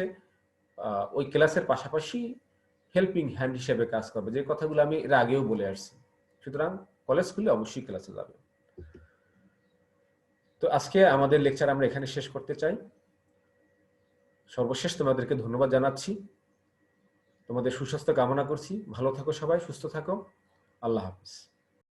ওই ক্লাসের পাশাপাশি হেল্পিং হ্যান্ড হিসেবে কাজ করবে, যে কথাগুলো আমি এর আগেও বলে আসছি। সুতরাং কলেজ খুলে অবশ্যই ক্লাসে যাবে। তো আজকে আমাদের লেকচার আমরা এখানে শেষ করতে চাই। সর্বশেষ তোমাদেরকে ধন্যবাদ জানাচ্ছি, তোমাদের সুস্বাস্থ্য কামনা করছি। ভালো থাকো সবাই, সুস্থ থাকো। আল্লাহ হাফিজ।